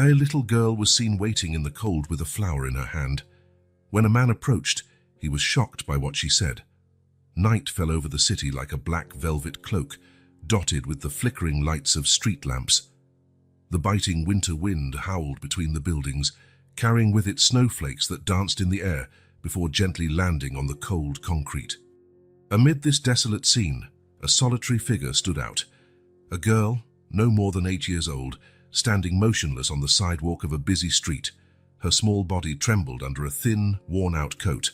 A little girl was seen waiting in the cold with a flower in her hand. When a man approached, he was shocked by what she said. Night fell over the city like a black velvet cloak, dotted with the flickering lights of street lamps. The biting winter wind howled between the buildings, carrying with it snowflakes that danced in the air before gently landing on the cold concrete. Amid this desolate scene, a solitary figure stood out. A girl, no more than 8 years old, standing motionless on the sidewalk of a busy street. Her small body trembled under a thin, worn-out coat,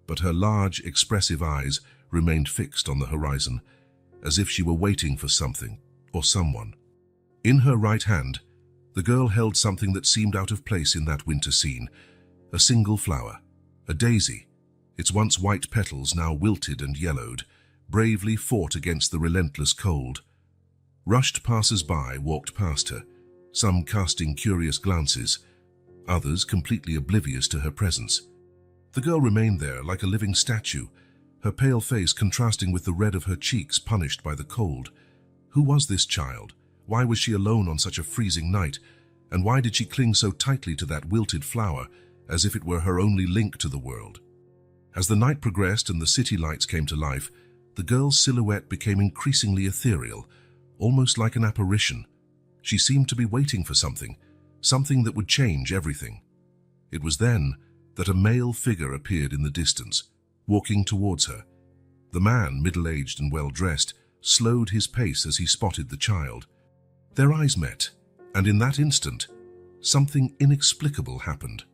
but her large, expressive eyes remained fixed on the horizon, as if she were waiting for something or someone. In her right hand, the girl held something that seemed out of place in that winter scene, a single flower, a daisy. Its once white petals, now wilted and yellowed, bravely fought against the relentless cold. Rushed passers-by walked past her, some casting curious glances, others completely oblivious to her presence. The girl remained there like a living statue, her pale face contrasting with the red of her cheeks punished by the cold. Who was this child? Why was she alone on such a freezing night? And why did she cling so tightly to that wilted flower, as if it were her only link to the world? As the night progressed and the city lights came to life, the girl's silhouette became increasingly ethereal, almost like an apparition. She seemed to be waiting for something that would change everything. It was then that a male figure appeared in the distance, walking towards her. The man, middle-aged and well-dressed, slowed his pace as he spotted the child. Their eyes met, and in that instant, something inexplicable happened.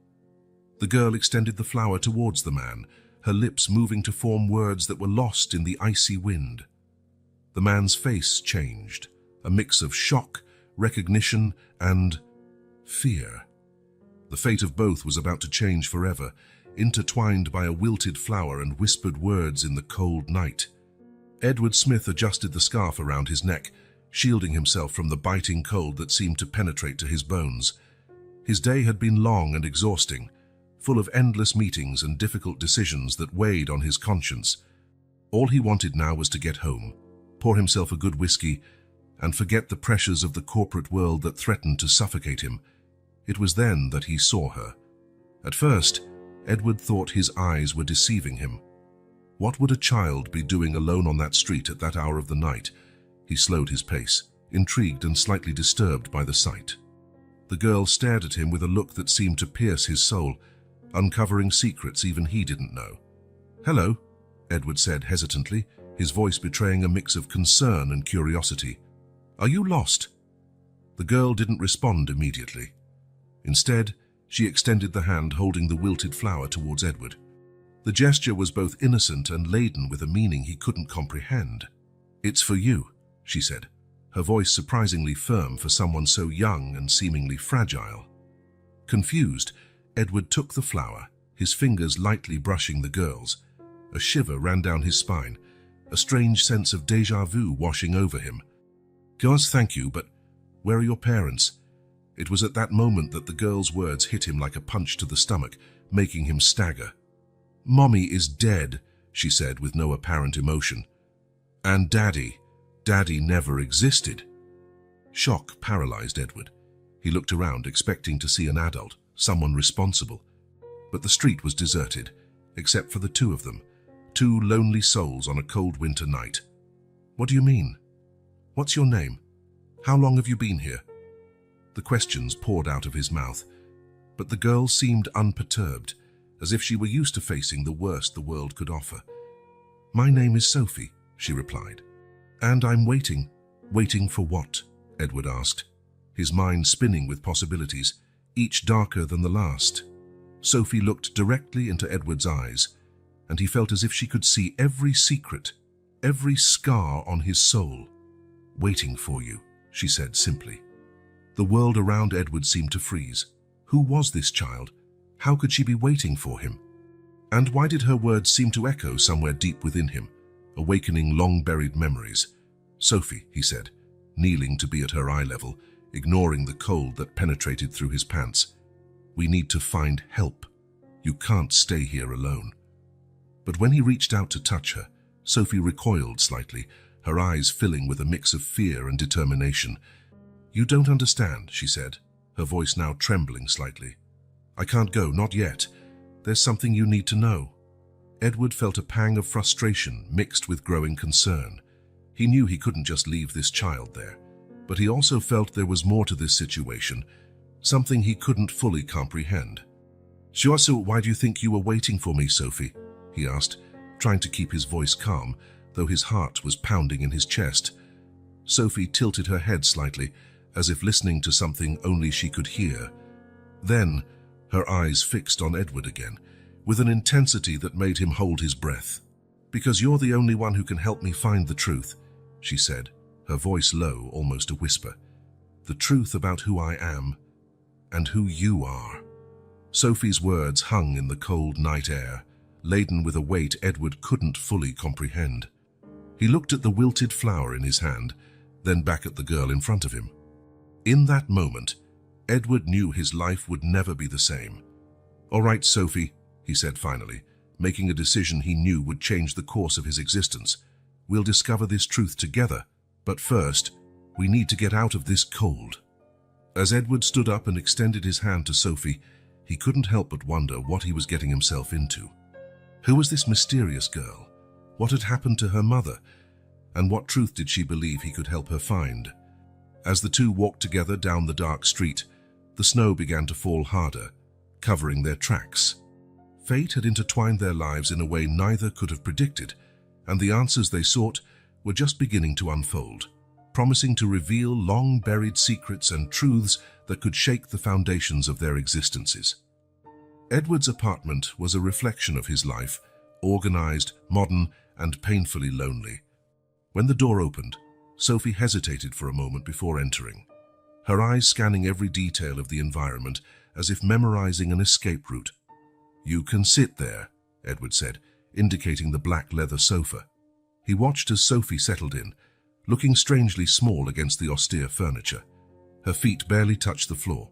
The girl extended the flower towards the man, her lips moving to form words that were lost in the icy wind. The man's face changed, a mix of shock, recognition, and fear. The fate of both was about to change forever, intertwined by a wilted flower and whispered words in the cold night. Edward Smith adjusted the scarf around his neck, shielding himself from the biting cold that seemed to penetrate to his bones. His day had been long and exhausting, full of endless meetings and difficult decisions that weighed on his conscience. All he wanted now was to get home, pour himself a good whiskey, and forget the pressures of the corporate world that threatened to suffocate him. It was then that he saw her. At first, Edward thought his eyes were deceiving him. What would a child be doing alone on that street at that hour of the night? He slowed his pace, intrigued and slightly disturbed by the sight. The girl stared at him with a look that seemed to pierce his soul, uncovering secrets even he didn't know. "Hello," Edward said hesitantly, his voice betraying a mix of concern and curiosity. "Are you lost?" The girl didn't respond immediately. Instead, she extended the hand holding the wilted flower towards Edward. The gesture was both innocent and laden with a meaning he couldn't comprehend. "It's for you," she said, her voice surprisingly firm for someone so young and seemingly fragile. Confused, Edward took the flower, his fingers lightly brushing the girl's. A shiver ran down his spine, a strange sense of déjà vu washing over him. "Gosh, thank you, but where are your parents?" It was at that moment that the girl's words hit him like a punch to the stomach, making him stagger. "Mommy is dead," she said with no apparent emotion. "And Daddy never existed." Shock paralyzed Edward. He looked around, expecting to see an adult, someone responsible. But the street was deserted, except for the two of them, two lonely souls on a cold winter night. "What do you mean? What's your name? How long have you been here?" The questions poured out of his mouth, but the girl seemed unperturbed, as if she were used to facing the worst the world could offer. "My name is Sophie," she replied. "And I'm waiting." "Waiting for what?" Edward asked, his mind spinning with possibilities, each darker than the last. Sophie looked directly into Edward's eyes, and he felt as if she could see every secret, every scar on his soul. "Waiting for you," she said simply. The world around Edward seemed to freeze. Who was this child? How could she be waiting for him? And why did her words seem to echo somewhere deep within him, awakening long-buried memories? "Sophie," he said, kneeling to be at her eye level, ignoring the cold that penetrated through his pants. "We need to find help. You can't stay here alone." But when he reached out to touch her, Sophie recoiled slightly, her eyes filling with a mix of fear and determination. "You don't understand," she said. her voice now trembling slightly. "I can't go, not yet. There's something you need to know." Edward felt a pang of frustration mixed with growing concern. He knew he couldn't just leave this child there, but he also felt there was more to this situation, something he couldn't fully comprehend. "Sure, so why do you think you were waiting for me, Sophie?" he asked, trying to keep his voice calm, though his heart was pounding in his chest. Sophie tilted her head slightly, as if listening to something only she could hear. Then, her eyes fixed on Edward again, with an intensity that made him hold his breath. "Because you're the only one who can help me find the truth," she said, her voice low, almost a whisper. "The truth about who I am and who you are." Sophie's words hung in the cold night air, laden with a weight Edward couldn't fully comprehend. He looked at the wilted flower in his hand, then back at the girl in front of him. In that moment, Edward knew his life would never be the same. "All right, Sophie," he said finally, making a decision he knew would change the course of his existence. "We'll discover this truth together, but first, we need to get out of this cold." As Edward stood up and extended his hand to Sophie, he couldn't help but wonder what he was getting himself into. Who was this mysterious girl? What had happened to her mother? And what truth did she believe he could help her find? As the two walked together down the dark street, the snow began to fall harder, covering their tracks. Fate had intertwined their lives in a way neither could have predicted, and the answers they sought were just beginning to unfold, promising to reveal long-buried secrets and truths that could shake the foundations of their existences. Edward's apartment was a reflection of his life, organized, modern, and painfully lonely. When the door opened, Sophie hesitated for a moment before entering, her eyes scanning every detail of the environment as if memorizing an escape route. "You can sit there," Edward said, indicating the black leather sofa. He watched as Sophie settled in, looking strangely small against the austere furniture. Her feet barely touched the floor.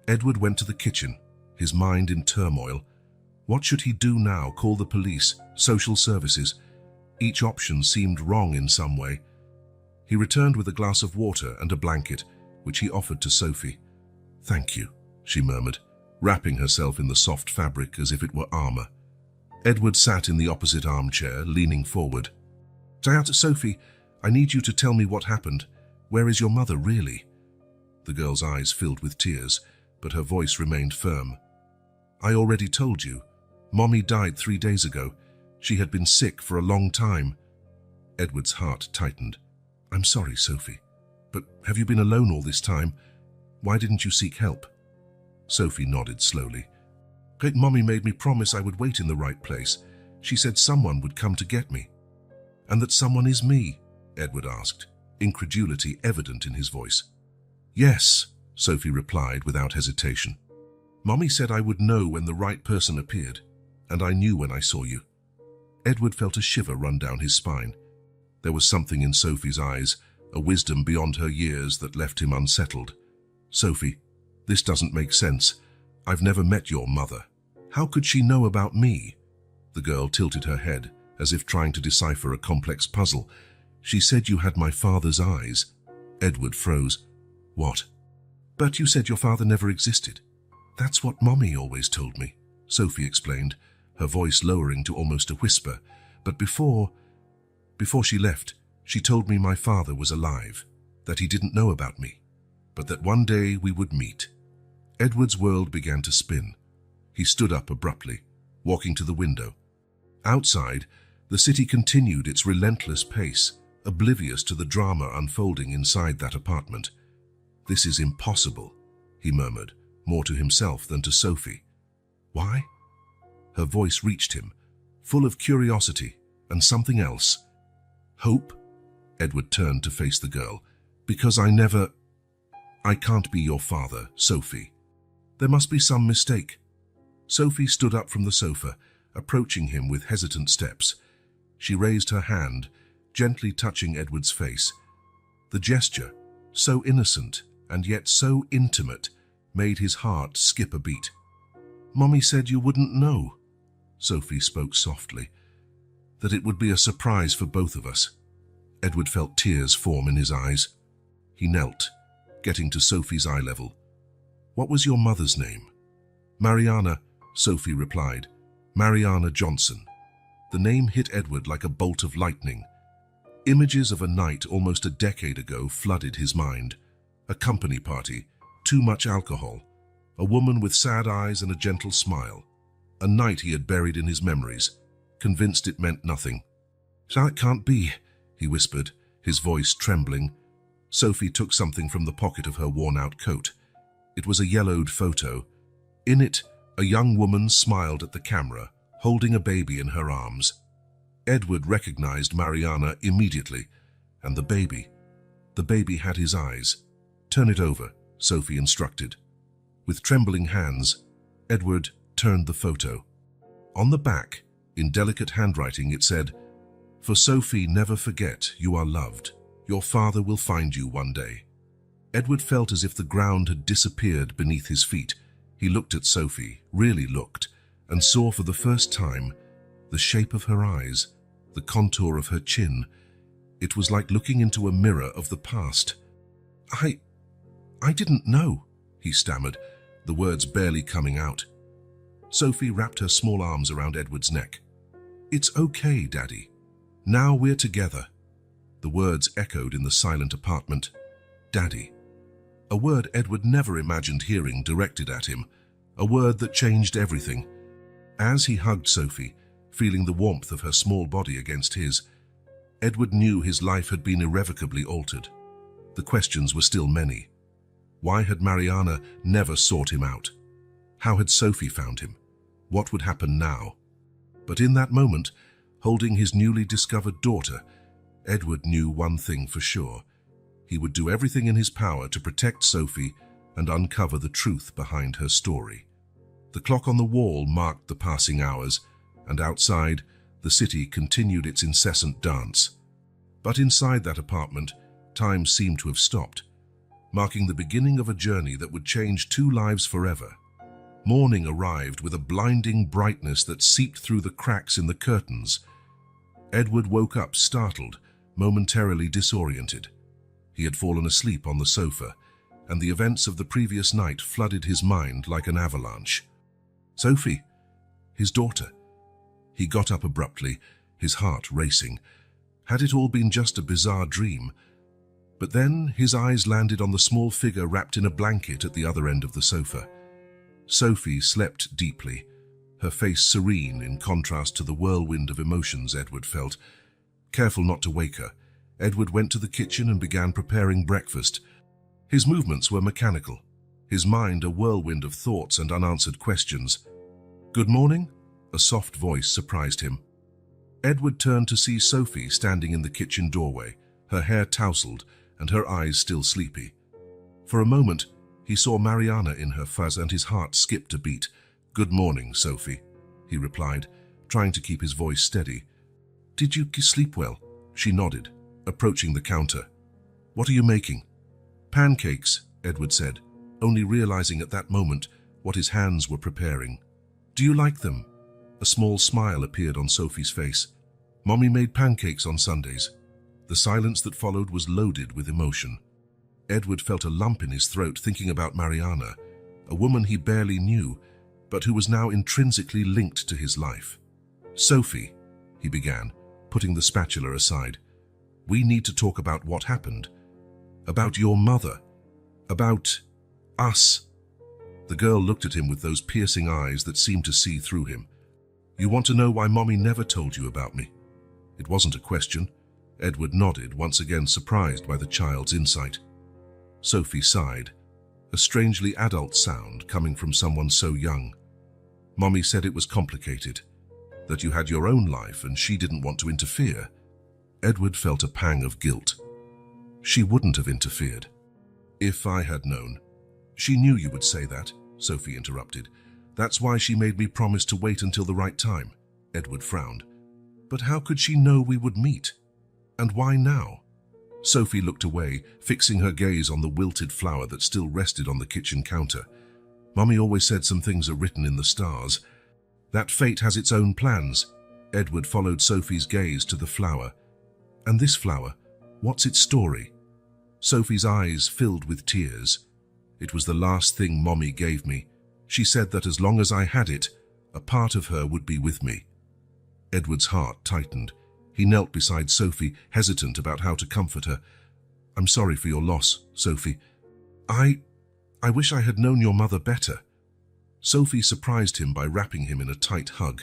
Edward went to the kitchen, his mind in turmoil. What should he do now? Call the police, social services? Each option seemed wrong in some way. He returned with a glass of water and a blanket, which he offered to Sophie. "Thank you," she murmured, wrapping herself in the soft fabric as if it were armor. Edward sat in the opposite armchair, leaning forward. "Sophie, I need you to tell me what happened. Where is your mother, really?" The girl's eyes filled with tears, but her voice remained firm. "I already told you. Mommy died 3 days ago. She had been sick for a long time." Edward's heart tightened. "I'm sorry, Sophie, but have you been alone all this time? Why didn't you seek help?" Sophie nodded slowly. "Mommy made me promise I would wait in the right place. She said someone would come to get me." "And that someone is me?" Edward asked, incredulity evident in his voice. "Yes," Sophie replied without hesitation. "Mommy said I would know when the right person appeared, and I knew when I saw you." Edward felt a shiver run down his spine. There was something in Sophie's eyes, a wisdom beyond her years that left him unsettled. "Sophie, this doesn't make sense. I've never met your mother. How could she know about me?" The girl tilted her head, as if trying to decipher a complex puzzle. "She said you had my father's eyes." Edward froze. "What?" "But you said your father never existed." "That's what Mommy always told me," Sophie explained, her voice lowering to almost a whisper. "But before she left, she told me my father was alive, that he didn't know about me, but that one day we would meet." Edward's world began to spin. He stood up abruptly, walking to the window. Outside, the city continued its relentless pace, oblivious to the drama unfolding inside that apartment. "This is impossible," he murmured, more to himself than to Sophie. "Why?" Her voice reached him, full of curiosity and something else. "Hope?" Edward turned to face the girl. "Because I can't be your father, Sophie. There must be some mistake." Sophie stood up from the sofa, approaching him with hesitant steps. She raised her hand, gently touching Edward's face. The gesture, so innocent and yet so intimate, made his heart skip a beat. "Mommy said you wouldn't know," Sophie spoke softly, "that it would be a surprise for both of us." Edward felt tears form in his eyes. He knelt, getting to Sophie's eye level. What was your mother's name? Mariana, Sophie replied. Mariana Johnson. The name hit Edward like a bolt of lightning. Images of a night almost a decade ago flooded his mind. A company party, too much alcohol, a woman with sad eyes and a gentle smile. A night he had buried in his memories, convinced it meant nothing. "That can't be," he whispered, his voice trembling. Sophie took something from the pocket of her worn-out coat. It was a yellowed photo. In it, a young woman smiled at the camera, holding a baby in her arms. Edward recognized Mariana immediately, and the baby. The baby had his eyes. "Turn it over," Sophie instructed. With trembling hands, Edward turned the photo. On the back, in delicate handwriting, it said, "For Sophie, never forget you are loved. Your father will find you one day." Edward felt as if the ground had disappeared beneath his feet. He looked at Sophie, really looked, and saw for the first time the shape of her eyes, the contour of her chin. It was like looking into a mirror of the past. I didn't know," he stammered, the words barely coming out. Sophie wrapped her small arms around Edward's neck. "It's okay, Daddy. Now we're together." The words echoed in the silent apartment. Daddy. A word Edward never imagined hearing directed at him, a word that changed everything. As he hugged Sophie, feeling the warmth of her small body against his, Edward knew his life had been irrevocably altered. The questions were still many. Why had Mariana never sought him out? How had Sophie found him? What would happen now? But in that moment, holding his newly discovered daughter, Edward knew one thing for sure. He would do everything in his power to protect Sophie and uncover the truth behind her story. The clock on the wall marked the passing hours, and outside, the city continued its incessant dance. But inside that apartment, time seemed to have stopped, marking the beginning of a journey that would change two lives forever. Morning arrived with a blinding brightness that seeped through the cracks in the curtains. Edward woke up startled, momentarily disoriented. He had fallen asleep on the sofa, and the events of the previous night flooded his mind like an avalanche. Sophie, his daughter. He got up abruptly, his heart racing. Had it all been just a bizarre dream? But then his eyes landed on the small figure wrapped in a blanket at the other end of the sofa. Sophie slept deeply, her face serene in contrast to the whirlwind of emotions Edward felt. Careful not to wake her, Edward went to the kitchen and began preparing breakfast. His movements were mechanical, his mind a whirlwind of thoughts and unanswered questions. "Good morning?" A soft voice surprised him. Edward turned to see Sophie standing in the kitchen doorway, her hair tousled and her eyes still sleepy. For a moment, he saw Mariana in her fuzz and his heart skipped a beat. "Good morning, Sophie," he replied, trying to keep his voice steady. "Did you sleep well?" She nodded, approaching the counter. "What are you making?" "Pancakes," Edward said, only realizing at that moment what his hands were preparing. "Do you like them?" A small smile appeared on Sophie's face. "Mommy made pancakes on Sundays." The silence that followed was loaded with emotion. Edward felt a lump in his throat thinking about Mariana, a woman he barely knew, but who was now intrinsically linked to his life. "Sophie," he began, putting the spatula aside, "we need to talk about what happened. About your mother. About us." The girl looked at him with those piercing eyes that seemed to see through him. "You want to know why Mommy never told you about me?" It wasn't a question. Edward nodded, once again surprised by the child's insight. Sophie sighed, a strangely adult sound coming from someone so young. "Mommy said it was complicated, that you had your own life and she didn't want to interfere." Edward felt a pang of guilt. "She wouldn't have interfered. If I had known." "She knew you would say that," Sophie interrupted. "That's why she made me promise to wait until the right time." Edward frowned. "But how could she know we would meet? And why now?" Sophie looked away, fixing her gaze on the wilted flower that still rested on the kitchen counter. "Mommy always said some things are written in the stars. That fate has its own plans." Edward followed Sophie's gaze to the flower. "And this flower, what's its story?" Sophie's eyes filled with tears. It was the last thing Mommy gave me. She said that as long as I had it, a part of her would be with me. Edward's heart tightened. He knelt beside Sophie, hesitant about how to comfort her. I'm sorry for your loss, Sophie. I wish I had known your mother better. Sophie surprised him by wrapping him in a tight hug.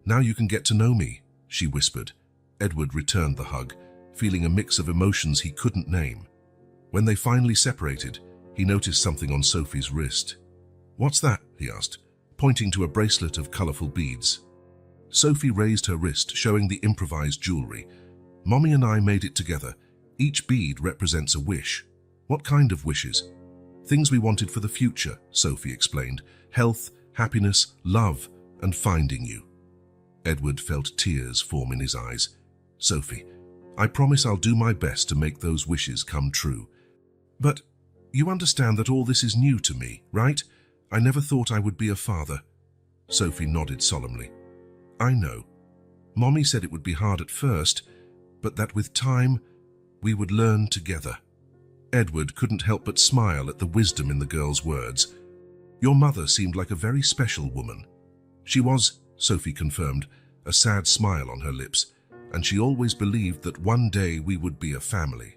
Now you can get to know me, she whispered. Edward returned the hug, feeling a mix of emotions he couldn't name. When they finally separated, he noticed something on Sophie's wrist. What's that? He asked, pointing to a bracelet of colorful beads. Sophie raised her wrist, showing the improvised jewelry. Mommy and I made it together. Each bead represents a wish. What kind of wishes? Things we wanted for the future, Sophie explained. Health, happiness, love, and finding you. Edward felt tears form in his eyes. Sophie, I promise I'll do my best to make those wishes come true. But you understand that all this is new to me, right? I never thought I would be a father. Sophie nodded solemnly. I know. Mommy said it would be hard at first, but that with time, we would learn together. Edward couldn't help but smile at the wisdom in the girl's words. Your mother seemed like a very special woman. She was, Sophie confirmed, a sad smile on her lips, and she always believed that one day we would be a family.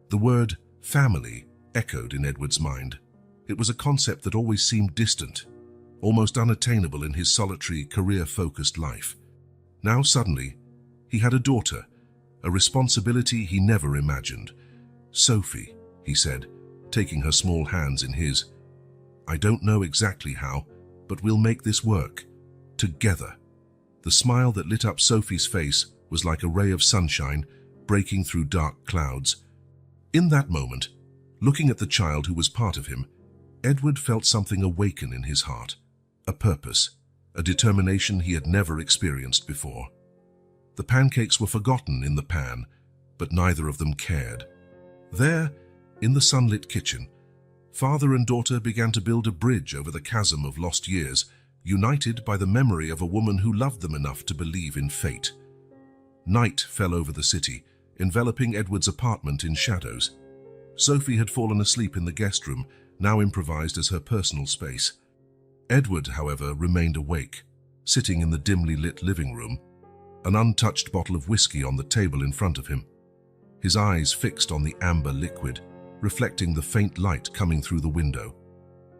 The word family echoed in Edward's mind. It was a concept that always seemed distant, almost unattainable in his solitary, career-focused life. Now suddenly, he had a daughter, a responsibility he never imagined. Sophie, he said, taking her small hands in his. I don't know exactly how, but we'll make this work. Together. The smile that lit up Sophie's face was like a ray of sunshine breaking through dark clouds. In that moment, looking at the child who was part of him, Edward felt something awaken in his heart. A purpose, a determination he had never experienced before. The pancakes were forgotten in the pan, but neither of them cared. There, in the sunlit kitchen, father and daughter began to build a bridge over the chasm of lost years, united by the memory of a woman who loved them enough to believe in fate. Night fell over the city, enveloping Edward's apartment in shadows. Sophie had fallen asleep in the guest room, now improvised as her personal space. Edward, however, remained awake, sitting in the dimly lit living room, an untouched bottle of whiskey on the table in front of him. His eyes fixed on the amber liquid, reflecting the faint light coming through the window.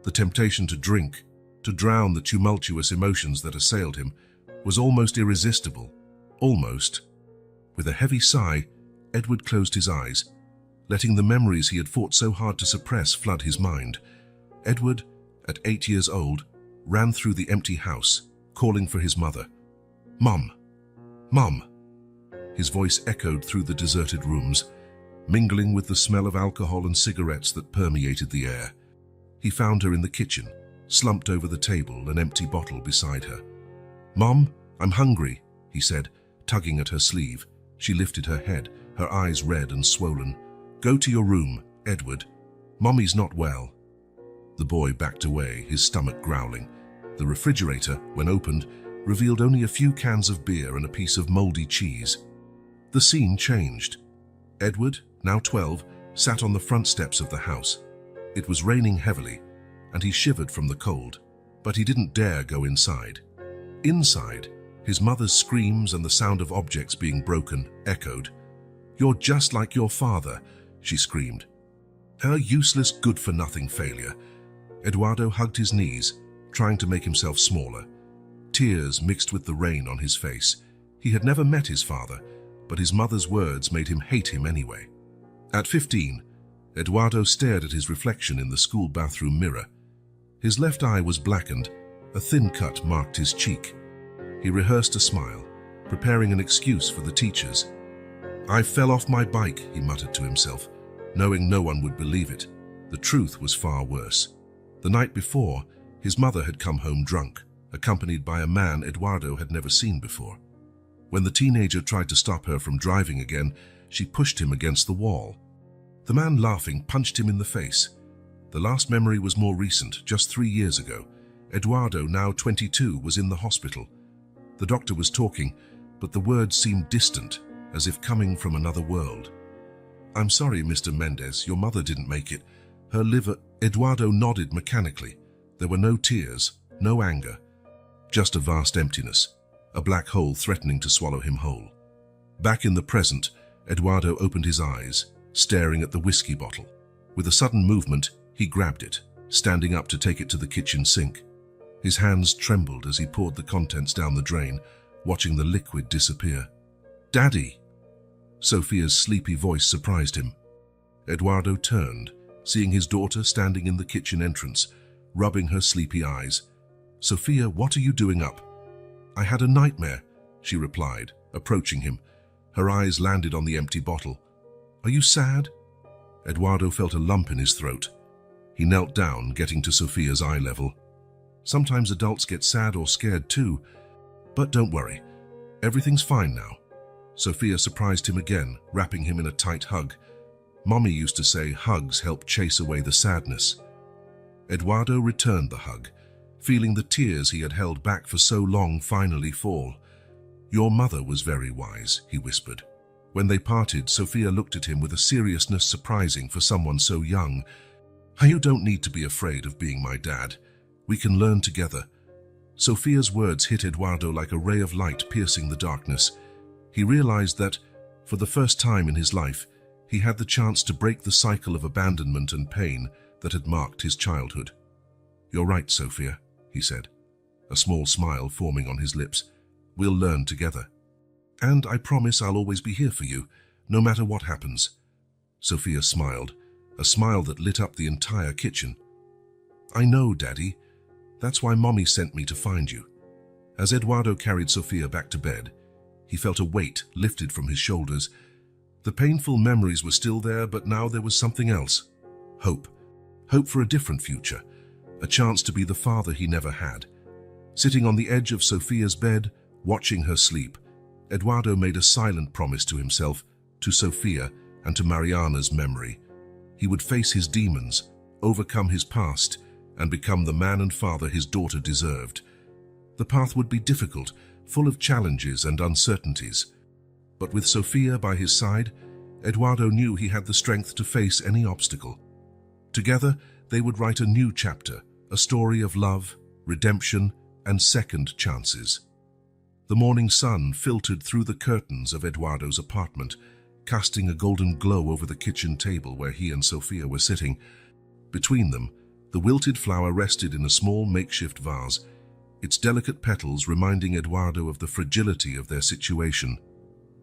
The temptation to drink, to drown the tumultuous emotions that assailed him, was almost irresistible. Almost. With a heavy sigh, Edward closed his eyes, letting the memories he had fought so hard to suppress flood his mind. Edward, at 8 years old, ran through the empty house, calling for his mother. Mum! Mum! His voice echoed through the deserted rooms, mingling with the smell of alcohol and cigarettes that permeated the air. He found her in the kitchen, slumped over the table, an empty bottle beside her. Mum, I'm hungry, he said, tugging at her sleeve. She lifted her head, her eyes red and swollen. Go to your room, Edward. Mommy's not well. The boy backed away, his stomach growling. The refrigerator, when opened, revealed only a few cans of beer and a piece of moldy cheese. The scene changed. Edward, now 12, sat on the front steps of the house. It was raining heavily, and he shivered from the cold, but he didn't dare go inside. Inside, his mother's screams and the sound of objects being broken echoed. You're just like your father, she screamed. Her useless, good-for-nothing failure. Eduardo hugged his knees, trying to make himself smaller. Tears mixed with the rain on his face. He had never met his father, but his mother's words made him hate him anyway. At 15, Eduardo stared at his reflection in the school bathroom mirror. His left eye was blackened, a thin cut marked his cheek. He rehearsed a smile, preparing an excuse for the teachers. I fell off my bike, he muttered to himself, knowing no one would believe it. The truth was far worse. The night before, his mother had come home drunk, accompanied by a man Eduardo had never seen before. When the teenager tried to stop her from driving again, she pushed him against the wall. The man, laughing, punched him in the face. The last memory was more recent, just 3 years ago. Eduardo, now 22, was in the hospital. The doctor was talking, but the words seemed distant, as if coming from another world. I'm sorry, Mr. Mendez, your mother didn't make it. Her liver... Eduardo nodded mechanically. There were no tears, no anger, just a vast emptiness, a black hole threatening to swallow him whole. Back in the present, Eduardo opened his eyes, staring at the whiskey bottle. With a sudden movement, he grabbed it, standing up to take it to the kitchen sink. His hands trembled as he poured the contents down the drain, watching the liquid disappear. "Daddy!" Sophia's sleepy voice surprised him. Eduardo turned, seeing his daughter standing in the kitchen entrance, rubbing her sleepy eyes. "Sophia, what are you doing up?" "I had a nightmare," she replied, approaching him. Her eyes landed on the empty bottle. "Are you sad?" Eduardo felt a lump in his throat. He knelt down, getting to Sophia's eye level. "Sometimes adults get sad or scared too, but don't worry. Everything's fine now." Sophia surprised him again, wrapping him in a tight hug. Mommy used to say hugs help chase away the sadness. Eduardo returned the hug, feeling the tears he had held back for so long finally fall. "Your mother was very wise," he whispered. When they parted, Sophia looked at him with a seriousness surprising for someone so young. "You don't need to be afraid of being my dad. We can learn together." Sophia's words hit Eduardo like a ray of light piercing the darkness. He realized that, for the first time in his life, he had the chance to break the cycle of abandonment and pain that had marked his childhood. "You're right, Sophia," he said, a small smile forming on his lips. "We'll learn together. And I promise I'll always be here for you, no matter what happens." Sophia smiled, a smile that lit up the entire kitchen. "I know, Daddy. That's why Mommy sent me to find you." As Eduardo carried Sophia back to bed, he felt a weight lifted from his shoulders. The painful memories were still there, but now there was something else. Hope. Hope for a different future. A chance to be the father he never had. Sitting on the edge of Sophia's bed, watching her sleep, Eduardo made a silent promise to himself, to Sophia, and to Mariana's memory. He would face his demons, overcome his past, and become the man and father his daughter deserved. The path would be difficult, full of challenges and uncertainties. But with Sophia by his side, Eduardo knew he had the strength to face any obstacle. Together, they would write a new chapter, a story of love, redemption, and second chances. The morning sun filtered through the curtains of Eduardo's apartment, casting a golden glow over the kitchen table where he and Sophia were sitting. Between them, the wilted flower rested in a small makeshift vase, its delicate petals reminding Eduardo of the fragility of their situation.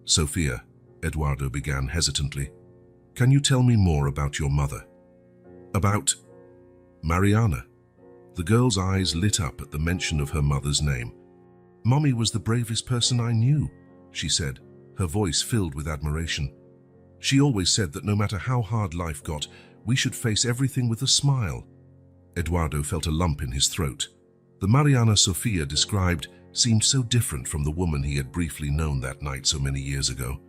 "Sophia," Eduardo began hesitantly, "can you tell me more about your mother?" "About Mariana?" The girl's eyes lit up at the mention of her mother's name. "Mommy was the bravest person I knew," she said, her voice filled with admiration. "She always said that no matter how hard life got, we should face everything with a smile." Eduardo felt a lump in his throat. The Mariana Sophia described seemed so different from the woman he had briefly known that night so many years ago.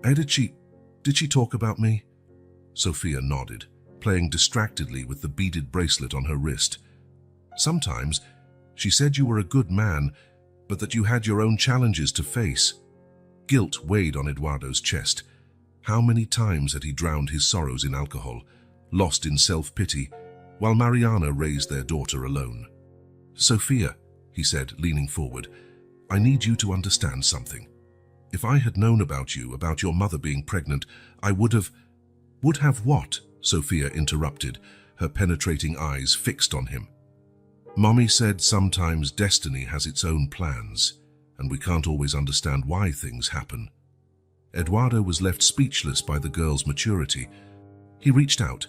Did she talk about me?" Sophia nodded, playing distractedly with the beaded bracelet on her wrist. "Sometimes, she said you were a good man, but that you had your own challenges to face." Guilt weighed on Eduardo's chest. How many times had he drowned his sorrows in alcohol, lost in self-pity, while Mariana raised their daughter alone? "Sophia," he said, leaning forward, "I need you to understand something. If I had known about you, about your mother being pregnant, I would have..." "Would have what?" Sophia interrupted, her penetrating eyes fixed on him. "Mommy said sometimes destiny has its own plans, and we can't always understand why things happen." Eduardo was left speechless by the girl's maturity. He reached out,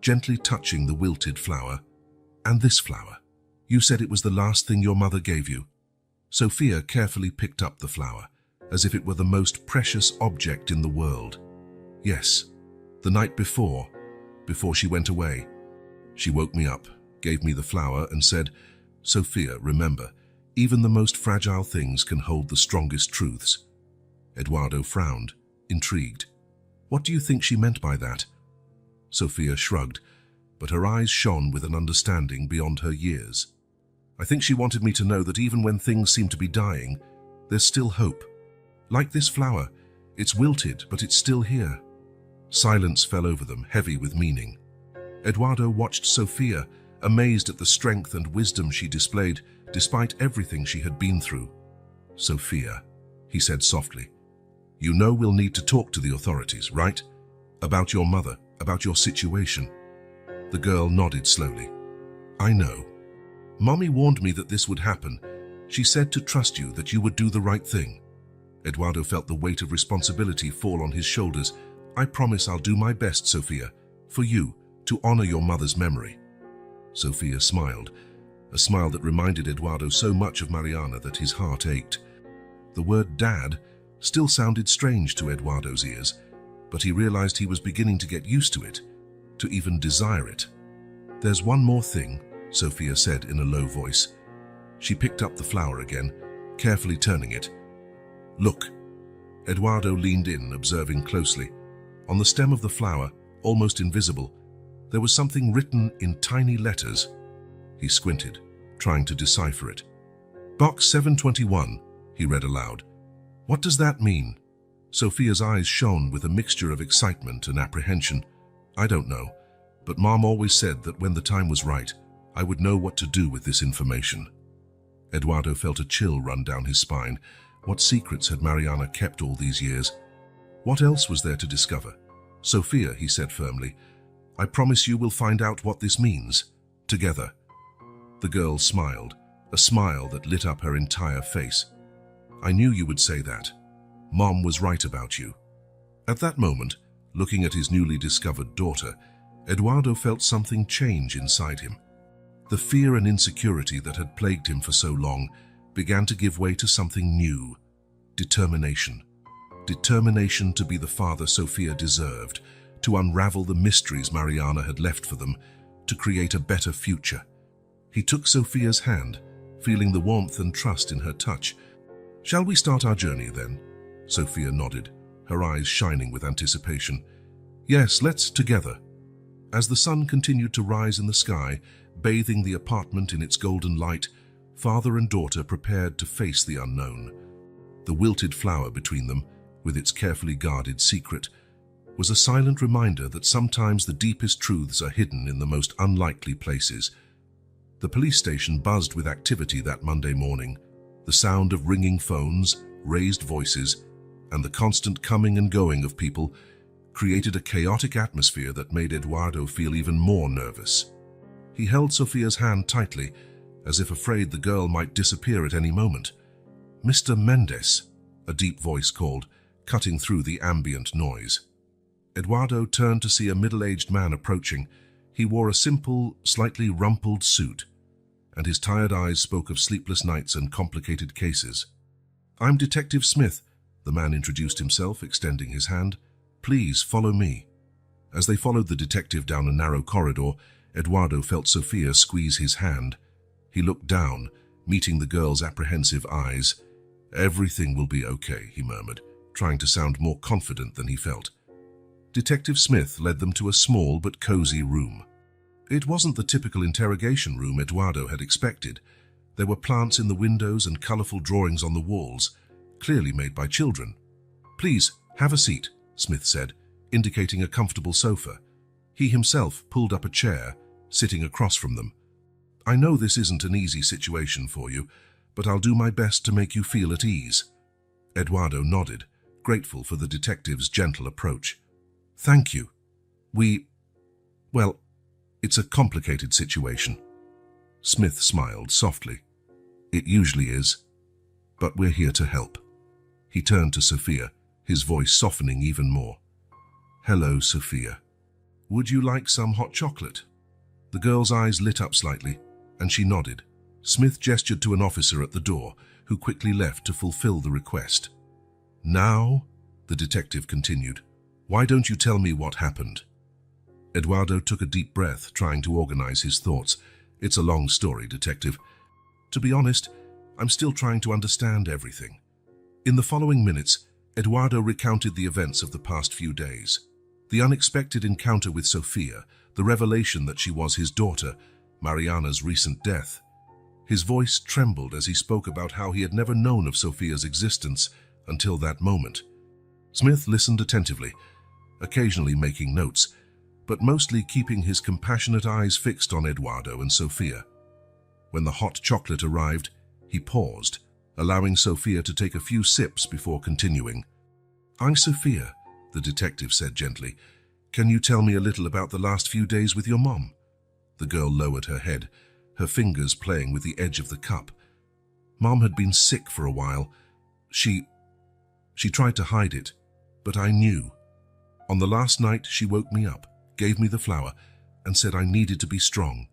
gently touching the wilted flower. "And this flower? You said it was the last thing your mother gave you." Sophia carefully picked up the flower, as if it were the most precious object in the world. "Yes, the night before she went away. She woke me up, gave me the flower, and said, 'Sophia, remember, even the most fragile things can hold the strongest truths.'" Eduardo frowned, intrigued. "What do you think she meant by that?" Sophia shrugged, but her eyes shone with an understanding beyond her years. "I think she wanted me to know that even when things seem to be dying, there's still hope. Like this flower, it's wilted, but it's still here." Silence fell over them, heavy with meaning. Eduardo watched Sophia, amazed at the strength and wisdom she displayed despite everything she had been through. "Sophia," he said softly, "you know we'll need to talk to the authorities, right? About your mother, about your situation." The girl nodded slowly. "I know. Mommy warned me that this would happen. She said to trust you, that you would do the right thing." Eduardo felt the weight of responsibility fall on his shoulders. "I promise I'll do my best, Sophia, for you, to honor your mother's memory." Sophia smiled, a smile that reminded Eduardo so much of Mariana that his heart ached. The word dad still sounded strange to Eduardo's ears, but he realized he was beginning to get used to it, to even desire it. "There's one more thing," Sophia said in a low voice. She picked up the flower again, carefully turning it. "Look." Eduardo leaned in, observing closely. On the stem of the flower, almost invisible, there was something written in tiny letters. He squinted, trying to decipher it. "Box 721, he read aloud. "What does that mean?" Sophia's eyes shone with a mixture of excitement and apprehension. "I don't know, but Mom always said that when the time was right, I would know what to do with this information." Eduardo felt a chill run down his spine. What secrets had Mariana kept all these years? What else was there to discover? "Sophia," he said firmly, "I promise you we'll find out what this means, together." The girl smiled, a smile that lit up her entire face. "I knew you would say that. Mom was right about you." At that moment, looking at his newly discovered daughter, Eduardo felt something change inside him. The fear and insecurity that had plagued him for so long began to give way to something new: determination. Determination to be the father Sophia deserved, to unravel the mysteries Mariana had left for them, to create a better future. He took Sophia's hand, feeling the warmth and trust in her touch. "Shall we start our journey then?" Sophia nodded, her eyes shining with anticipation. "Yes, let's, together." As the sun continued to rise in the sky, bathing the apartment in its golden light, father and daughter prepared to face the unknown. The wilted flower between them, with its carefully guarded secret, was a silent reminder that sometimes the deepest truths are hidden in the most unlikely places. The police station buzzed with activity that Monday morning. The sound of ringing phones, raised voices, and the constant coming and going of people created a chaotic atmosphere that made Eduardo feel even more nervous. He held Sophia's hand tightly, as if afraid the girl might disappear at any moment. "Mr. Mendes," a deep voice called, cutting through the ambient noise. Eduardo turned to see a middle-aged man approaching. He wore a simple, slightly rumpled suit, and his tired eyes spoke of sleepless nights and complicated cases. "I'm Detective Smith," the man introduced himself, extending his hand. "Please follow me." As they followed the detective down a narrow corridor, Eduardo felt Sophia squeeze his hand. He looked down, meeting the girl's apprehensive eyes. "Everything will be okay," he murmured, trying to sound more confident than he felt. Detective Smith led them to a small but cozy room. It wasn't the typical interrogation room Eduardo had expected. There were plants in the windows and colorful drawings on the walls, clearly made by children. "Please, have a seat," Smith said, indicating a comfortable sofa. He himself pulled up a chair, sitting across from them. "I know this isn't an easy situation for you, but I'll do my best to make you feel at ease." Eduardo nodded, grateful for the detective's gentle approach. "Thank you. Well, it's a complicated situation." Smith smiled softly. "It usually is, but we're here to help." He turned to Sophia, his voice softening even more. "Hello, Sophia. Would you like some hot chocolate?" The girl's eyes lit up slightly, and she nodded. Smith gestured to an officer at the door, who quickly left to fulfill the request. "Now," the detective continued, "why don't you tell me what happened?" Eduardo took a deep breath, trying to organize his thoughts. "It's a long story, Detective. To be honest, I'm still trying to understand everything." In the following minutes, Eduardo recounted the events of the past few days. The unexpected encounter with Sophia, the revelation that she was his daughter, Mariana's recent death. His voice trembled as he spoke about how he had never known of Sophia's existence until that moment. Smith listened attentively, occasionally making notes, but mostly keeping his compassionate eyes fixed on Eduardo and Sofia. When the hot chocolate arrived, he paused, allowing Sofia to take a few sips before continuing. Sofia," the detective said gently, "can you tell me a little about the last few days with your mom?" The girl lowered her head, her fingers playing with the edge of the cup. "Mom had been sick for a while. She tried to hide it, but I knew. On the last night, she woke me up, gave me the flower, and said I needed to be strong."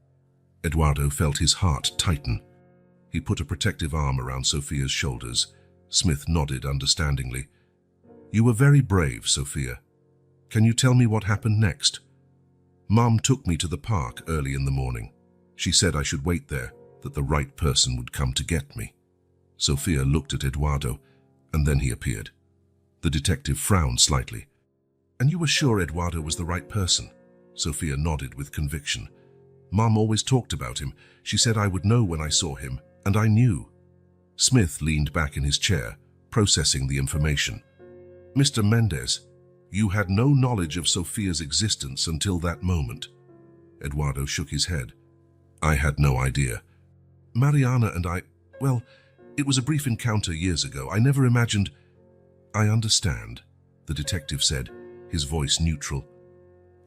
Eduardo felt his heart tighten. He put a protective arm around Sofia's shoulders. Smith nodded understandingly. "You were very brave, Sofia. Can you tell me what happened next?" "Mom took me to the park early in the morning. She said I should wait there, that the right person would come to get me." Sofia looked at Eduardo, and then he appeared. The detective frowned slightly. "And you were sure Eduardo was the right person?" Sofia nodded with conviction. "Mom always talked about him. She said I would know when I saw him, and I knew." Smith leaned back in his chair, processing the information. "Mr. Mendez, you had no knowledge of Sofia's existence until that moment." Eduardo shook his head. "I had no idea. Mariana and well, it was a brief encounter years ago. I never imagined—" "I understand," the detective said, his voice neutral.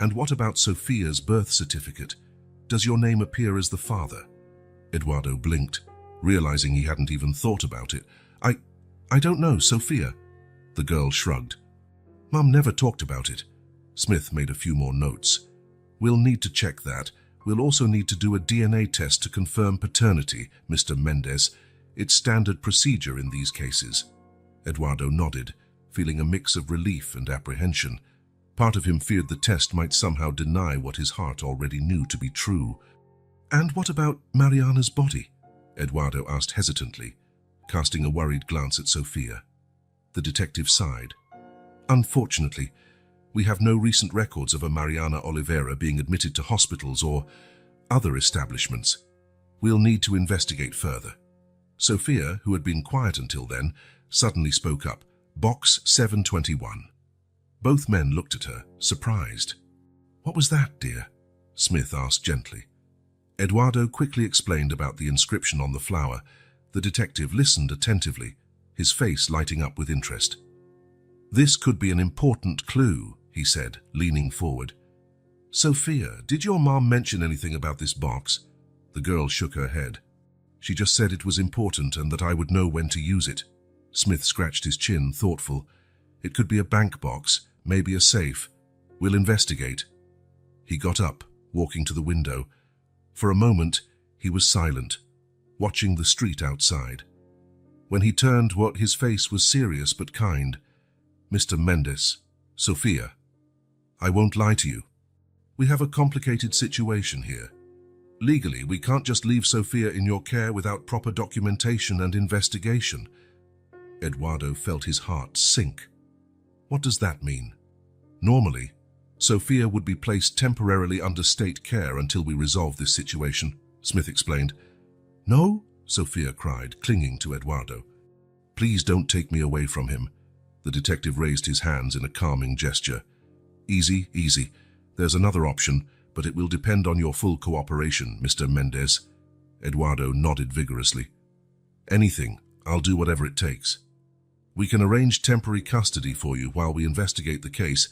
"And what about Sofia's birth certificate? Does your name appear as the father?" Eduardo blinked, realizing he hadn't even thought about it. I don't know, Sofia." The girl shrugged. "Mom never talked about it." Smith made a few more notes. "We'll need to check that. We'll also need to do a DNA test to confirm paternity, Mr. Mendez. It's standard procedure in these cases." Eduardo nodded, feeling a mix of relief and apprehension. Part of him feared the test might somehow deny what his heart already knew to be true. "And what about Mariana's body?" Eduardo asked hesitantly, casting a worried glance at Sofia. The detective sighed. "Unfortunately, we have no recent records of a Mariana Oliveira being admitted to hospitals or other establishments. We'll need to investigate further." Sofia, who had been quiet until then, suddenly spoke up. "Box 721. Both men looked at her, surprised. "What was that, dear?" Smith asked gently. Eduardo quickly explained about the inscription on the flower. The detective listened attentively, his face lighting up with interest. "This could be an important clue," he said, leaning forward. "Sofia, did your mom mention anything about this box?" The girl shook her head. "She just said it was important and that I would know when to use it." Smith scratched his chin, thoughtful. "It could be a bank box, maybe a safe. We'll investigate." He got up, walking to the window. For a moment, he was silent, watching the street outside. When he turned, his face was serious but kind. "Mr. Mendez, Sofia, I won't lie to you. We have a complicated situation here. Legally, we can't just leave Sofia in your care without proper documentation and investigation." Eduardo felt his heart sink. "What does that mean?" "Normally, Sofia would be placed temporarily under state care until we resolve this situation," Smith explained. "No?" Sofia cried, clinging to Eduardo. "Please don't take me away from him." The detective raised his hands in a calming gesture. "Easy, easy. There's another option, but it will depend on your full cooperation, Mr. Mendez." Eduardo nodded vigorously. "Anything. I'll do whatever it takes. We can arrange temporary custody for you while we investigate the case,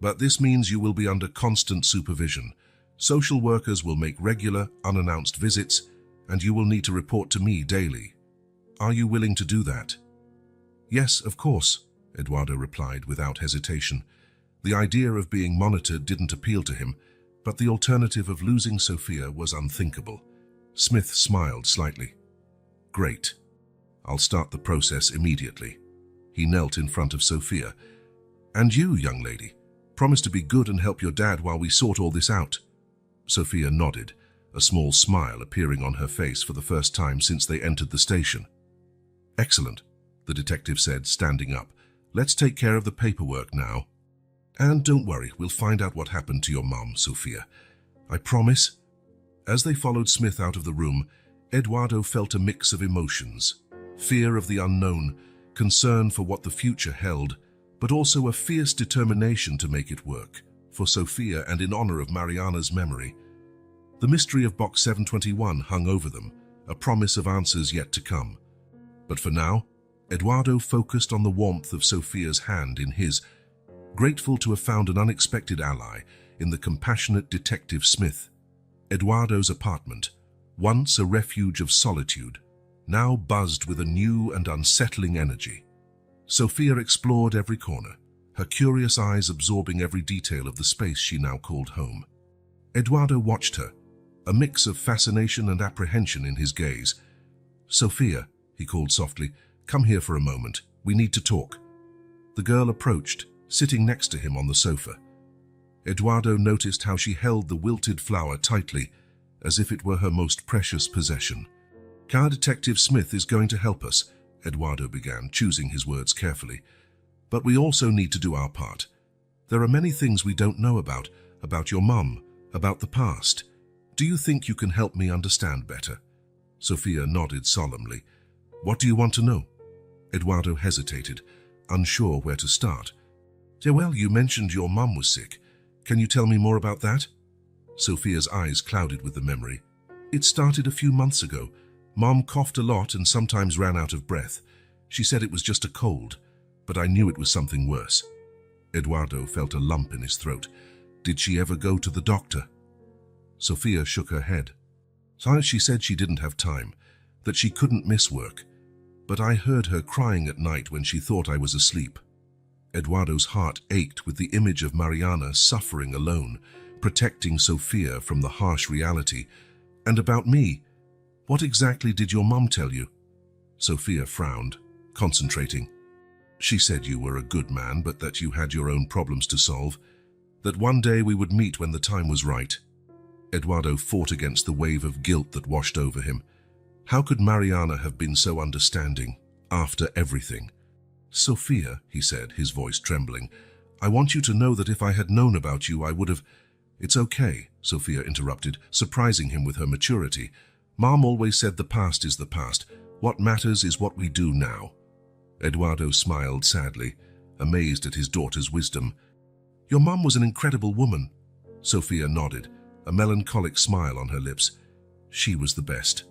but this means you will be under constant supervision. Social workers will make regular, unannounced visits, and you will need to report to me daily. Are you willing to do that?" "Yes, of course," Eduardo replied without hesitation. The idea of being monitored didn't appeal to him, but the alternative of losing Sofia was unthinkable. Smith smiled slightly. "Great. I'll start the process immediately." He knelt in front of Sofia. "And you, young lady, promise to be good and help your dad while we sort all this out." Sofia nodded, a small smile appearing on her face for the first time since they entered the station. "Excellent," the detective said, standing up. "Let's take care of the paperwork now. And don't worry, we'll find out what happened to your mom, Sofia. I promise." As they followed Smith out of the room, Eduardo felt a mix of emotions. Fear of the unknown, concern for what the future held, but also a fierce determination to make it work. for Sophia and in honor of Mariana's memory. The mystery of Box 721 hung over them, a promise of answers yet to come. But for now, Eduardo focused on the warmth of Sophia's hand in his, grateful to have found an unexpected ally in the compassionate Detective Smith. Eduardo's apartment, once a refuge of solitude, now buzzed with a new and unsettling energy. Sophia explored every corner, her curious eyes absorbing every detail of the space she now called home. Eduardo watched her, a mix of fascination and apprehension in his gaze. "Sophia," he called softly, "come here for a moment. We need to talk." The girl approached, sitting next to him on the sofa. Eduardo noticed how she held the wilted flower tightly, as if it were her most precious possession. "Car Detective Smith is going to help us," Eduardo began, choosing his words carefully. "But we also need to do our part. There are many things we don't know about your mum, about the past. Do you think you can help me understand better?" Sophia nodded solemnly. "What do you want to know?" Eduardo hesitated, unsure where to start. "Yeah, well, you mentioned your mum was sick. Can you tell me more about that?" Sophia's eyes clouded with the memory. "It started a few months ago. Mom coughed a lot and sometimes ran out of breath. She said it was just a cold, but I knew it was something worse." Eduardo felt a lump in his throat. "Did she ever go to the doctor?" Sophia shook her head. She said she didn't have time, that she couldn't miss work, but I heard her crying at night when she thought I was asleep. Eduardo's heart ached with the image of Mariana suffering alone, protecting Sophia from the harsh reality. "And about me, what exactly did your mum tell you?" Sophia frowned, concentrating. "She said you were a good man, but that you had your own problems to solve, that one day we would meet when the time was right." Eduardo fought against the wave of guilt that washed over him. How could Mariana have been so understanding, after everything? "Sophia," he said, his voice trembling, "I want you to know that if I had known about you, I would have—" "It's okay," Sophia interrupted, surprising him with her maturity. "Mom always said the past is the past. What matters is what we do now." Eduardo smiled sadly, amazed at his daughter's wisdom. "Your mum was an incredible woman." Sophia nodded, a melancholic smile on her lips. "She was the best."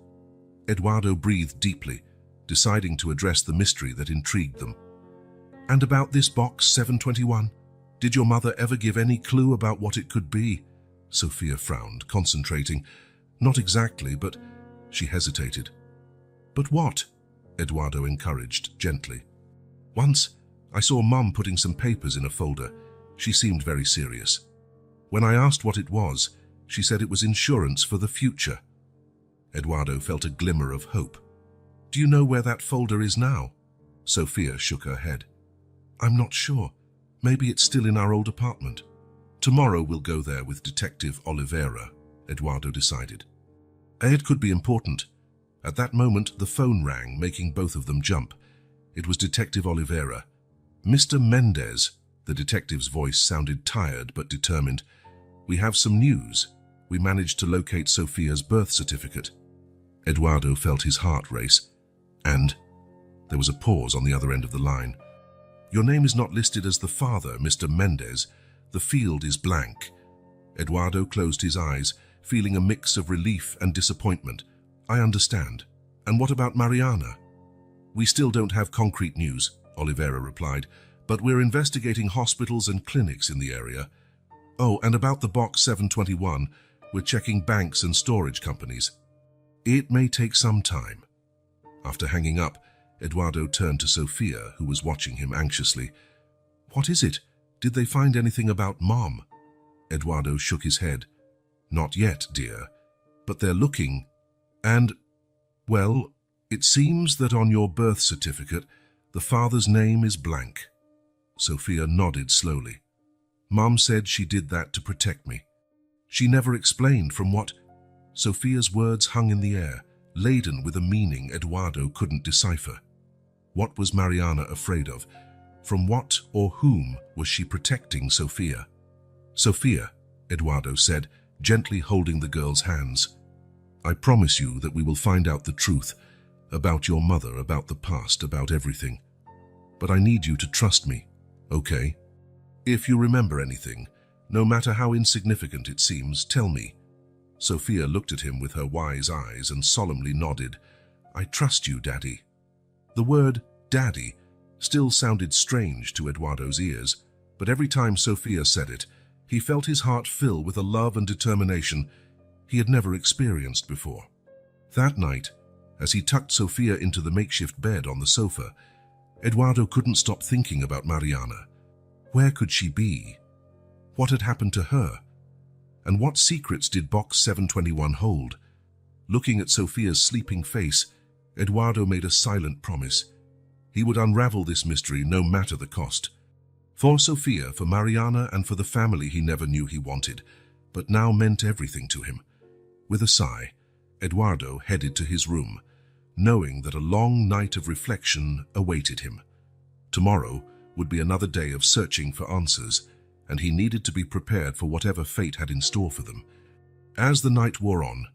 Eduardo breathed deeply, deciding to address the mystery that intrigued them. "And about this box 721, did your mother ever give any clue about what it could be?" Sophia frowned, concentrating. "Not exactly, but—" She hesitated. "But what?" Eduardo encouraged, gently. "Once, I saw Mum putting some papers in a folder. She seemed very serious. When I asked what it was, she said it was insurance for the future." Eduardo felt a glimmer of hope. "Do you know where that folder is now?" Sophia shook her head. "I'm not sure. Maybe it's still in our old apartment." "Tomorrow we'll go there with Detective Oliveira," Eduardo decided. It could be important. At that moment, the phone rang, making both of them jump. It was Detective Oliveira. "Mr. Mendez," the detective's voice sounded tired but determined. "We have some news. We managed to locate Sophia's birth certificate." Eduardo felt his heart race. "And?" There was a pause on the other end of the line. "Your name is not listed as the father, Mr. Mendez. The field is blank." Eduardo closed his eyes, feeling a mix of relief and disappointment. "I understand. And what about Mariana?" "We still don't have concrete news," Oliveira replied, "but we're investigating hospitals and clinics in the area. Oh, and about the box 721, we're checking banks and storage companies. It may take some time." After hanging up, Eduardo turned to Sophia, who was watching him anxiously. "What is it? Did they find anything about Mom?" Eduardo shook his head. "Not yet, dear, but they're looking. And, well, it seems that on your birth certificate, the father's name is blank." Sophia nodded slowly. "Mom said she did that to protect me. She never explained from what—" Sophia's words hung in the air, laden with a meaning Eduardo couldn't decipher. What was Mariana afraid of? From what or whom was she protecting Sophia? "Sophia," Eduardo said, gently holding the girl's hands, "I promise you that we will find out the truth about your mother, about the past, about everything. But I need you to trust me, okay? If you remember anything, No matter how insignificant it seems, tell me." Sophia looked at him with her wise eyes and solemnly nodded. "I trust you, Daddy." The word "Daddy" still sounded strange to Eduardo's ears, but every time Sophia said it, he felt his heart fill with a love and determination he had never experienced before. That night, as he tucked Sophia into the makeshift bed on the sofa, Eduardo couldn't stop thinking about Mariana. Where could she be? What had happened to her? And what secrets did Box 721 hold? Looking at Sophia's sleeping face, Eduardo made a silent promise. He would unravel this mystery no matter the cost. For Sophia, for Mariana, and for the family he never knew he wanted, but now meant everything to him. With a sigh, Eduardo headed to his room, knowing that a long night of reflection awaited him. Tomorrow would be another day of searching for answers, and he needed to be prepared for whatever fate had in store for them. As the night wore on,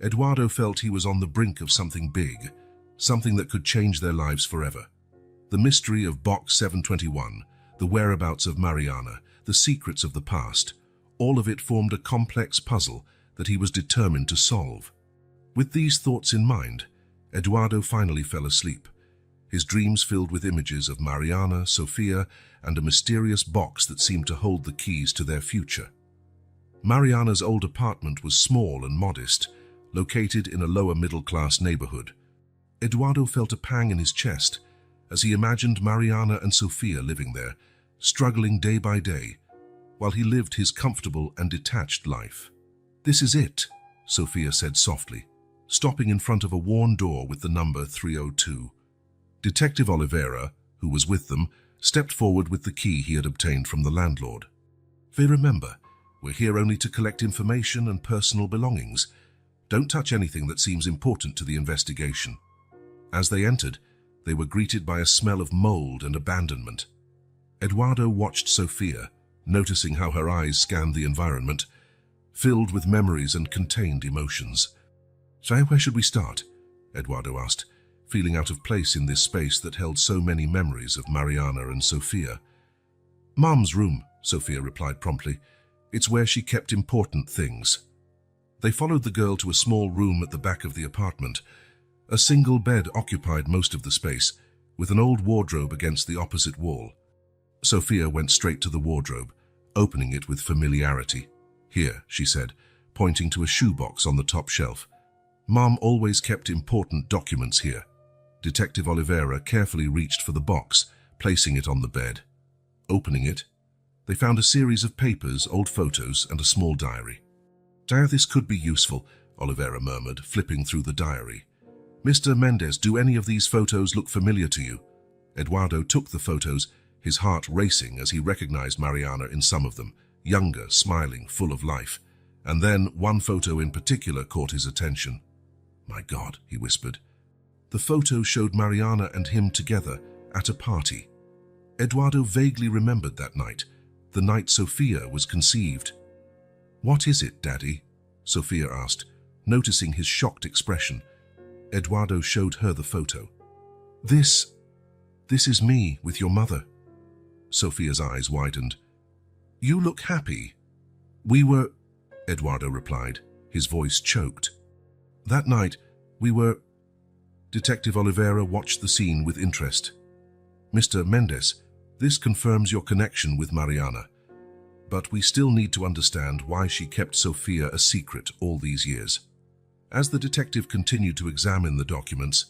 Eduardo felt he was on the brink of something big, something that could change their lives forever. The mystery of Box 721, the whereabouts of Mariana, the secrets of the past, all of it formed a complex puzzle that he was determined to solve. With these thoughts in mind, Eduardo finally fell asleep, his dreams filled with images of Mariana, Sophia, and a mysterious box that seemed to hold the keys to their future. Mariana's old apartment was small and modest, located in a lower middle-class neighborhood. Eduardo felt a pang in his chest as he imagined Mariana and Sophia living there, struggling day by day, while he lived his comfortable and detached life. "This is it," Sophia said softly, stopping in front of a worn door with the number 302. Detective Oliveira, who was with them, stepped forward with the key he had obtained from the landlord. "They remember, we're here only to collect information and personal belongings. Don't touch anything that seems important to the investigation." As they entered, they were greeted by a smell of mold and abandonment. Eduardo watched Sophia, noticing how her eyes scanned the environment, filled with memories and contained emotions. "So where should we start?" Eduardo asked, feeling out of place in this space that held so many memories of Mariana and Sophia. "Mom's room," Sophia replied promptly. "It's where she kept important things." They followed the girl to a small room at the back of the apartment. A single bed occupied most of the space, with an old wardrobe against the opposite wall. Sophia went straight to the wardrobe, opening it with familiarity. "Here," she said, pointing to a shoebox on the top shelf. "Mom always kept important documents here." Detective Oliveira carefully reached for the box, placing it on the bed. Opening it, they found a series of papers, old photos, and a small diary. "This could be useful," Oliveira murmured, flipping through the diary. "Mr. Mendez, do any of these photos look familiar to you?" Eduardo took the photos, his heart racing as he recognized Mariana in some of them, younger, smiling, full of life. And then one photo in particular caught his attention. "My God," he whispered. The photo showed Mariana and him together at a party. Eduardo vaguely remembered that night, the night Sophia was conceived. "What is it, Daddy?" Sophia asked, noticing his shocked expression. Eduardo showed her the photo. This is me with your mother." Sophia's eyes widened. "You look happy." "We were," Eduardo replied, his voice choked. "That night, we were..." Detective Oliveira watched the scene with interest. "Mr. Mendez, this confirms your connection with Mariana, but we still need to understand why she kept Sophia a secret all these years." As the detective continued to examine the documents,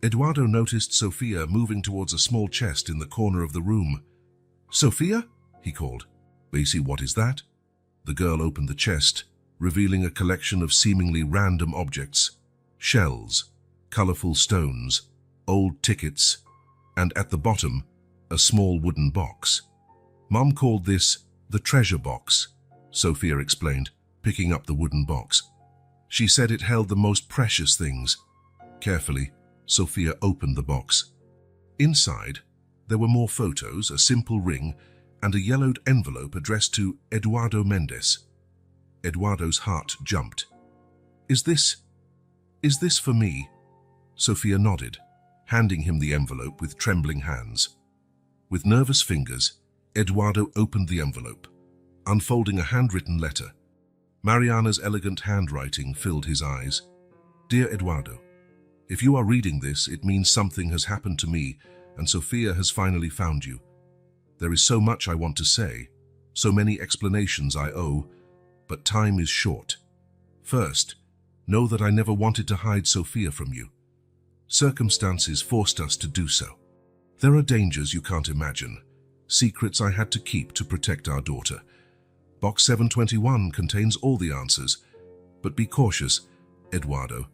Eduardo noticed Sophia moving towards a small chest in the corner of the room. "Sophia?" he called. "Basie, what is that?" The girl opened the chest, revealing a collection of seemingly random objects: shells, colorful stones, old tickets, and at the bottom, a small wooden box. "Mom called this the treasure box," Sophia explained, picking up the wooden box. "She said it held the most precious things." Carefully, Sophia opened the box. Inside, there were more photos, a simple ring, and a yellowed envelope addressed to Eduardo Mendez. Eduardo's heart jumped. Is this for me?" Sophia nodded, handing him the envelope with trembling hands. With nervous fingers, Eduardo opened the envelope. unfolding a handwritten letter. Mariana's elegant handwriting filled his eyes. Dear Eduardo, if you are reading this, it means something has happened to me and Sofia has finally found you. There is so much I want to say, so many explanations I owe, but time is short. First, know that I never wanted to hide Sofia from you. Circumstances forced us to do so. There are dangers you can't imagine, secrets I had to keep to protect our daughter. Box 721 contains all the answers, but be cautious, Eduardo.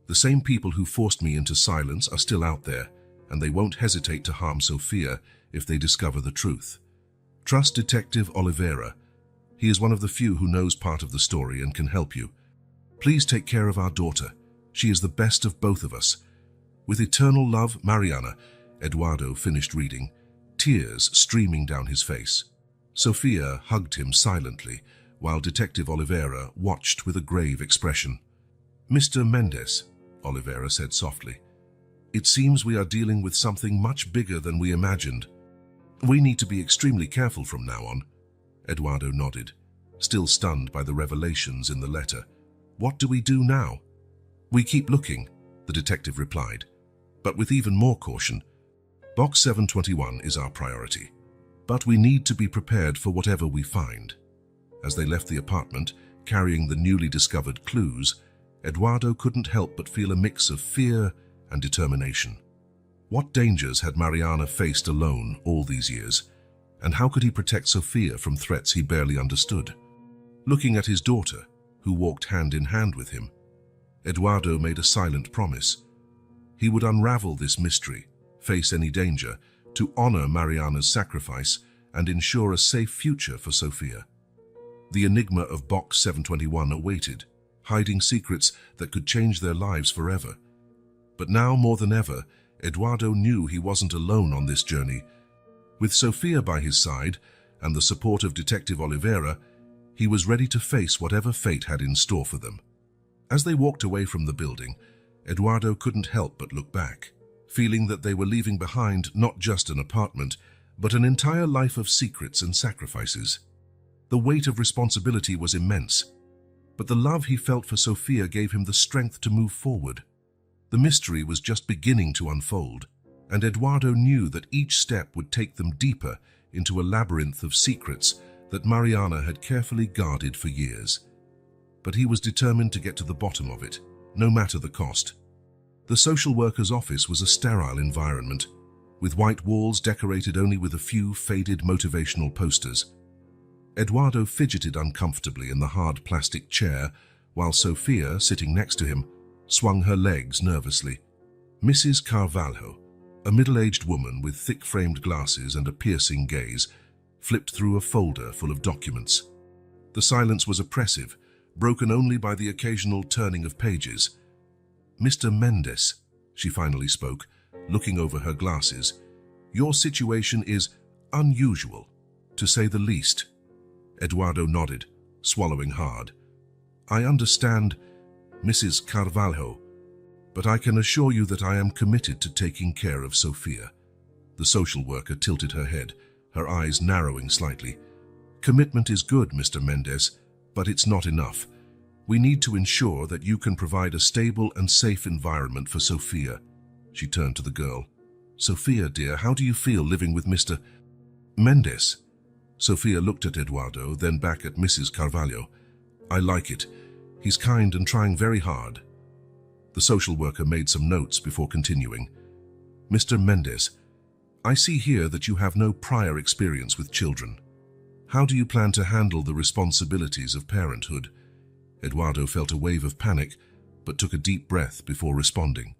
The same people who forced me into silence are still out there, and they won't hesitate to harm Sofia if they discover the truth. Trust Detective Oliveira. He is one of the few who knows part of the story and can help you. Please take care of our daughter. She is the best of both of us. With eternal love, Mariana. Eduardo finished reading, tears streaming down his face. Sofia hugged him silently, while Detective Oliveira watched with a grave expression. Mr. Mendes, Oliveira said softly, it seems we are dealing with something much bigger than we imagined. We need to be extremely careful from now on. Eduardo nodded, still stunned by the revelations in the letter. What do we do now? We keep looking, the detective replied, but with even more caution. Box 721 is our priority, but we need to be prepared for whatever we find. As they left the apartment, carrying the newly discovered clues, Eduardo couldn't help but feel a mix of fear and determination. What dangers had Mariana faced alone all these years, and how could he protect Sofia from threats he barely understood? Looking at his daughter, who walked hand in hand with him, Eduardo made a silent promise. He would unravel this mystery, face any danger, to honor Mariana's sacrifice and ensure a safe future for Sofia. The enigma of Box 721 awaited, hiding secrets that could change their lives forever. But now more than ever, Eduardo knew he wasn't alone on this journey. With Sofia by his side and the support of Detective Oliveira, he was ready to face whatever fate had in store for them. As they walked away from the building, Eduardo couldn't help but look back, feeling that they were leaving behind not just an apartment, but an entire life of secrets and sacrifices. The weight of responsibility was immense, but the love he felt for Sofia gave him the strength to move forward. The mystery was just beginning to unfold, and Eduardo knew that each step would take them deeper into a labyrinth of secrets that Mariana had carefully guarded for years. But he was determined to get to the bottom of it, no matter the cost. The social worker's office was a sterile environment, with white walls decorated only with a few faded motivational posters. Eduardo fidgeted uncomfortably in the hard plastic chair, while Sofia, sitting next to him, swung her legs nervously. Mrs. Carvalho, a middle-aged woman with thick-framed glasses and a piercing gaze, flipped through a folder full of documents. The silence was oppressive, broken only by the occasional turning of pages. Mr. Mendes, she finally spoke, looking over her glasses, your situation is unusual, to say the least. Eduardo nodded, swallowing hard. I understand, Mrs. Carvalho, but I can assure you that I am committed to taking care of Sofia. The social worker tilted her head, her eyes narrowing slightly. Commitment is good, Mr. Mendes, but it's not enough. We need to ensure that you can provide a stable and safe environment for Sofia. She turned to the girl. Sofia, dear, how do you feel living with Mr. Mendes? Sofia looked at Eduardo, then back at Mrs. Carvalho. I like it. He's kind and trying very hard. The social worker made some notes before continuing. Mr. Mendes, I see here that you have no prior experience with children. How do you plan to handle the responsibilities of parenthood? Eduardo felt a wave of panic, but took a deep breath before responding.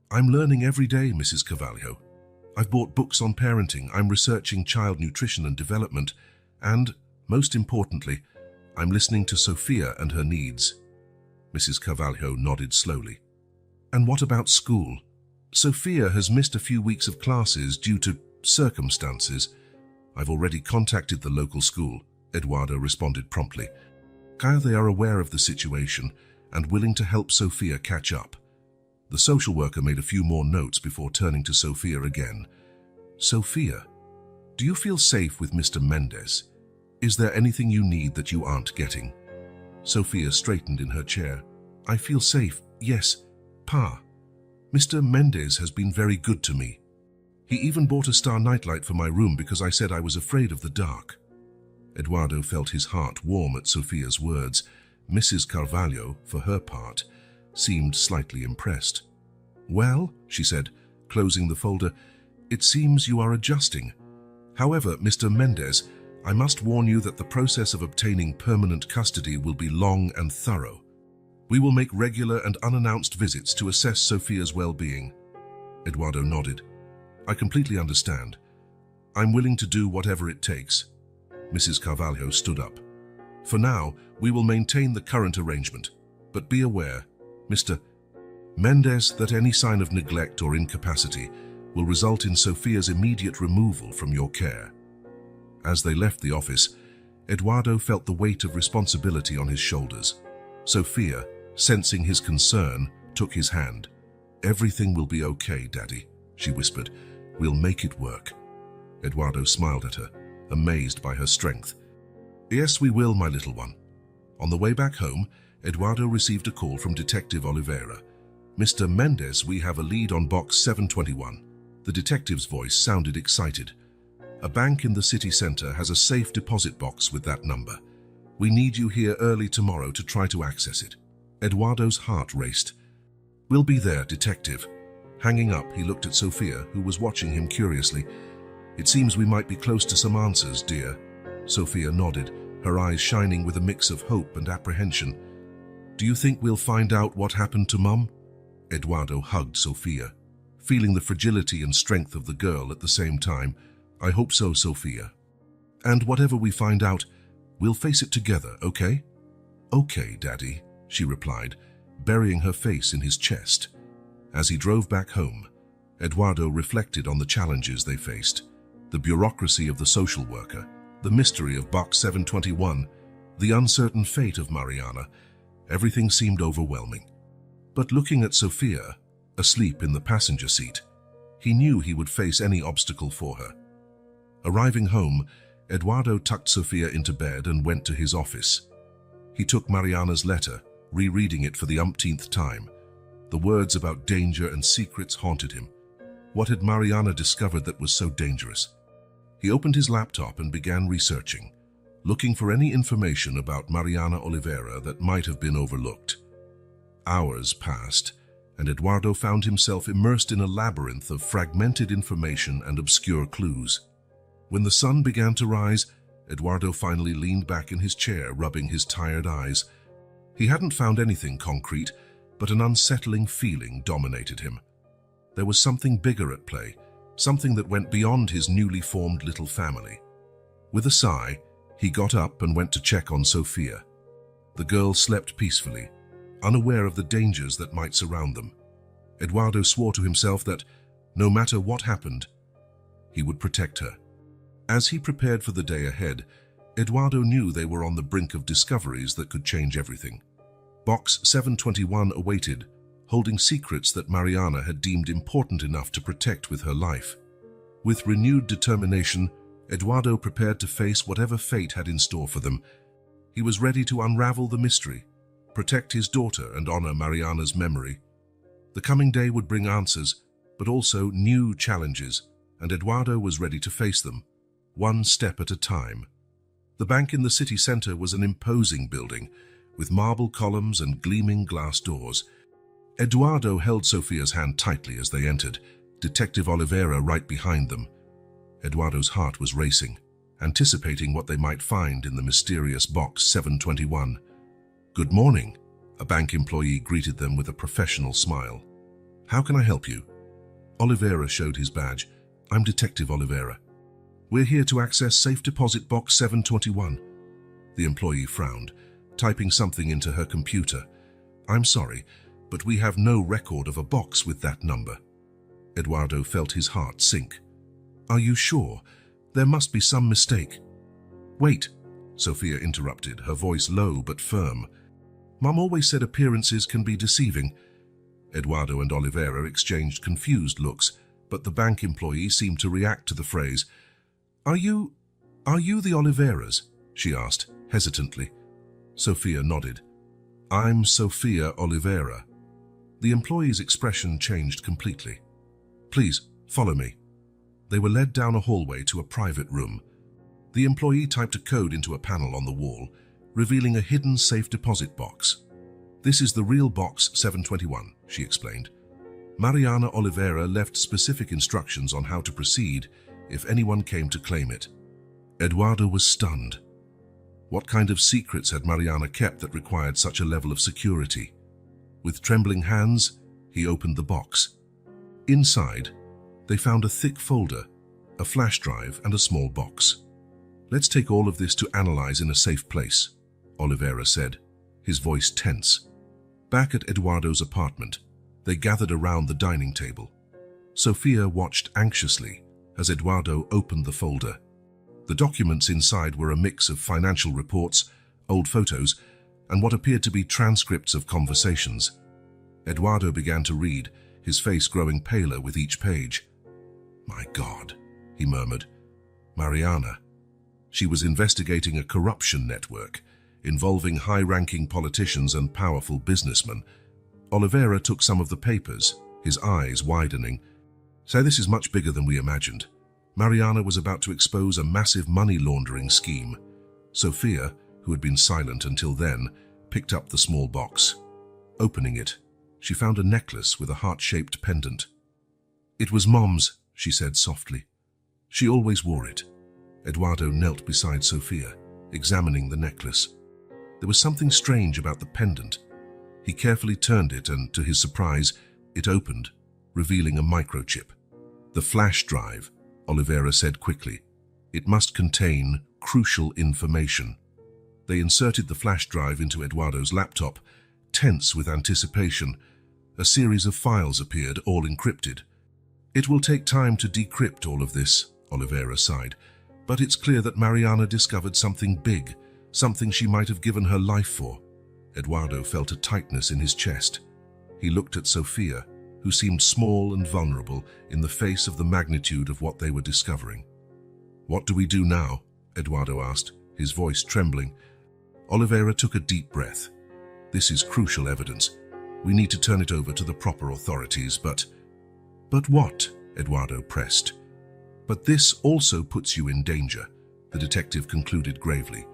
I'm learning every day, Mrs. Carvalho. I've bought books on parenting, I'm researching child nutrition and development, and, most importantly, I'm listening to Sofia and her needs. Mrs. Carvalho nodded slowly. And what about school? Sofia has missed a few weeks of classes due to circumstances. I've already contacted the local school, Eduardo responded promptly. They are aware of the situation and willing to help Sofia catch up. The social worker made a few more notes before turning to Sofia again. Sofia, do you feel safe with Mr. Mendes? Is there anything you need that you aren't getting? Sophia straightened in her chair. I feel safe, yes, Pa. Mr. Mendez has been very good to me. He even bought a star nightlight for my room because I said I was afraid of the dark. Eduardo felt his heart warm at Sophia's words. Mrs. Carvalho, for her part, seemed slightly impressed. Well, she said, closing the folder, it seems you are adjusting. However, Mr. Mendez, I must warn you that the process of obtaining permanent custody will be long and thorough. We will make regular and unannounced visits to assess Sophia's well-being. Eduardo nodded. I completely understand. I'm willing to do whatever it takes. Mrs. Carvalho stood up. For now, we will maintain the current arrangement, but be aware, Mr. Mendez, that any sign of neglect or incapacity will result in Sophia's immediate removal from your care. As they left the office, Eduardo felt the weight of responsibility on his shoulders. Sophia, sensing his concern, took his hand. Everything will be okay, Daddy, she whispered. We'll make it work. Eduardo smiled at her, amazed by her strength. Yes, we will, my little one. On the way back home, Eduardo received a call from Detective Oliveira. Mr. Mendez, we have a lead on box 721. The detective's voice sounded excited. A bank in the city center has a safe deposit box with that number. We need you here early tomorrow to try to access it. Eduardo's heart raced. We'll be there, detective. Hanging up, he looked at Sophia, who was watching him curiously. It seems we might be close to some answers, dear. Sophia nodded, her eyes shining with a mix of hope and apprehension. Do you think we'll find out what happened to Mum? Eduardo hugged Sophia, feeling the fragility and strength of the girl at the same time. I hope so, Sophia. And whatever we find out, we'll face it together, okay? Okay, Daddy, she replied, burying her face in his chest. As he drove back home, Eduardo reflected on the challenges they faced, the bureaucracy of the social worker, the mystery of box 721, the uncertain fate of Mariana. Everything seemed overwhelming. But looking at Sophia, asleep in the passenger seat, he knew he would face any obstacle for her. Arriving home, Eduardo tucked Sophia into bed and went to his office. He took Mariana's letter, rereading it for the umpteenth time. The words about danger and secrets haunted him. What had Mariana discovered that was so dangerous? He opened his laptop and began researching, looking for any information about Mariana Oliveira that might have been overlooked. Hours passed, and Eduardo found himself immersed in a labyrinth of fragmented information and obscure clues. When the sun began to rise, Eduardo finally leaned back in his chair, rubbing his tired eyes. He hadn't found anything concrete, but an unsettling feeling dominated him. There was something bigger at play, something that went beyond his newly formed little family. With a sigh, he got up and went to check on Sophia. The girl slept peacefully, unaware of the dangers that might surround them. Eduardo swore to himself that, no matter what happened, he would protect her. As he prepared for the day ahead, Eduardo knew they were on the brink of discoveries that could change everything. Box 721 awaited, holding secrets that Mariana had deemed important enough to protect with her life. With renewed determination, Eduardo prepared to face whatever fate had in store for them. He was ready to unravel the mystery, protect his daughter and honor Mariana's memory. The coming day would bring answers, but also new challenges, and Eduardo was ready to face them, one step at a time. The bank in the city center was an imposing building, with marble columns and gleaming glass doors. Eduardo held Sophia's hand tightly as they entered, Detective Oliveira right behind them. Eduardo's heart was racing, anticipating what they might find in the mysterious box 721. Good morning, a bank employee greeted them with a professional smile. How can I help you? Oliveira showed his badge. I'm Detective Oliveira. We're here to access safe deposit box 721. The employee frowned, typing something into her computer. I'm sorry, but we have no record of a box with that number. Eduardo felt his heart sink. Are you sure? There must be some mistake. Wait, Sophia interrupted, her voice low but firm. Mum always said appearances can be deceiving. Eduardo and Oliveira exchanged confused looks, but the bank employee seemed to react to the phrase. Are you the Oliveiras? she asked, hesitantly. Sofia nodded. I'm Sofia Oliveira. The employee's expression changed completely. Please, follow me. They were led down a hallway to a private room. The employee typed a code into a panel on the wall, revealing a hidden safe deposit box. This is the real box 721, she explained. Mariana Oliveira left specific instructions on how to proceed if anyone came to claim it. Eduardo was stunned. What kind of secrets had Mariana kept that required such a level of security? With trembling hands, he opened the box. Inside, they found a thick folder, a flash drive, and a small box. Let's take all of this to analyze in a safe place, Oliveira said, his voice tense. Back at Eduardo's apartment, they gathered around the dining table. Sofia watched anxiously as Eduardo opened the folder. The documents inside were a mix of financial reports, old photos, and what appeared to be transcripts of conversations. Eduardo began to read, his face growing paler with each page. My God, he murmured. Mariana. She was investigating a corruption network involving high-ranking politicians and powerful businessmen. Oliveira took some of the papers, his eyes widening. So this is much bigger than we imagined. Mariana was about to expose a massive money laundering scheme. Sofia, who had been silent until then, picked up the small box. Opening it, she found a necklace with a heart-shaped pendant. It was Mom's, she said softly. She always wore it. Eduardo knelt beside Sofia, examining the necklace. There was something strange about the pendant. He carefully turned it and, to his surprise, it opened, revealing a microchip. The flash drive, Oliveira said quickly. It must contain crucial information. They inserted the flash drive into Eduardo's laptop, tense with anticipation. A series of files appeared, all encrypted. It will take time to decrypt all of this, Oliveira sighed, but it's clear that Mariana discovered something big, something she might have given her life for. Eduardo felt a tightness in his chest. He looked at Sofia, who seemed small and vulnerable in the face of the magnitude of what they were discovering. What do we do now? Eduardo asked, his voice trembling. Oliveira took a deep breath. This is crucial evidence. We need to turn it over to the proper authorities, but... But what? Eduardo pressed. But this also puts you in danger, the detective concluded gravely.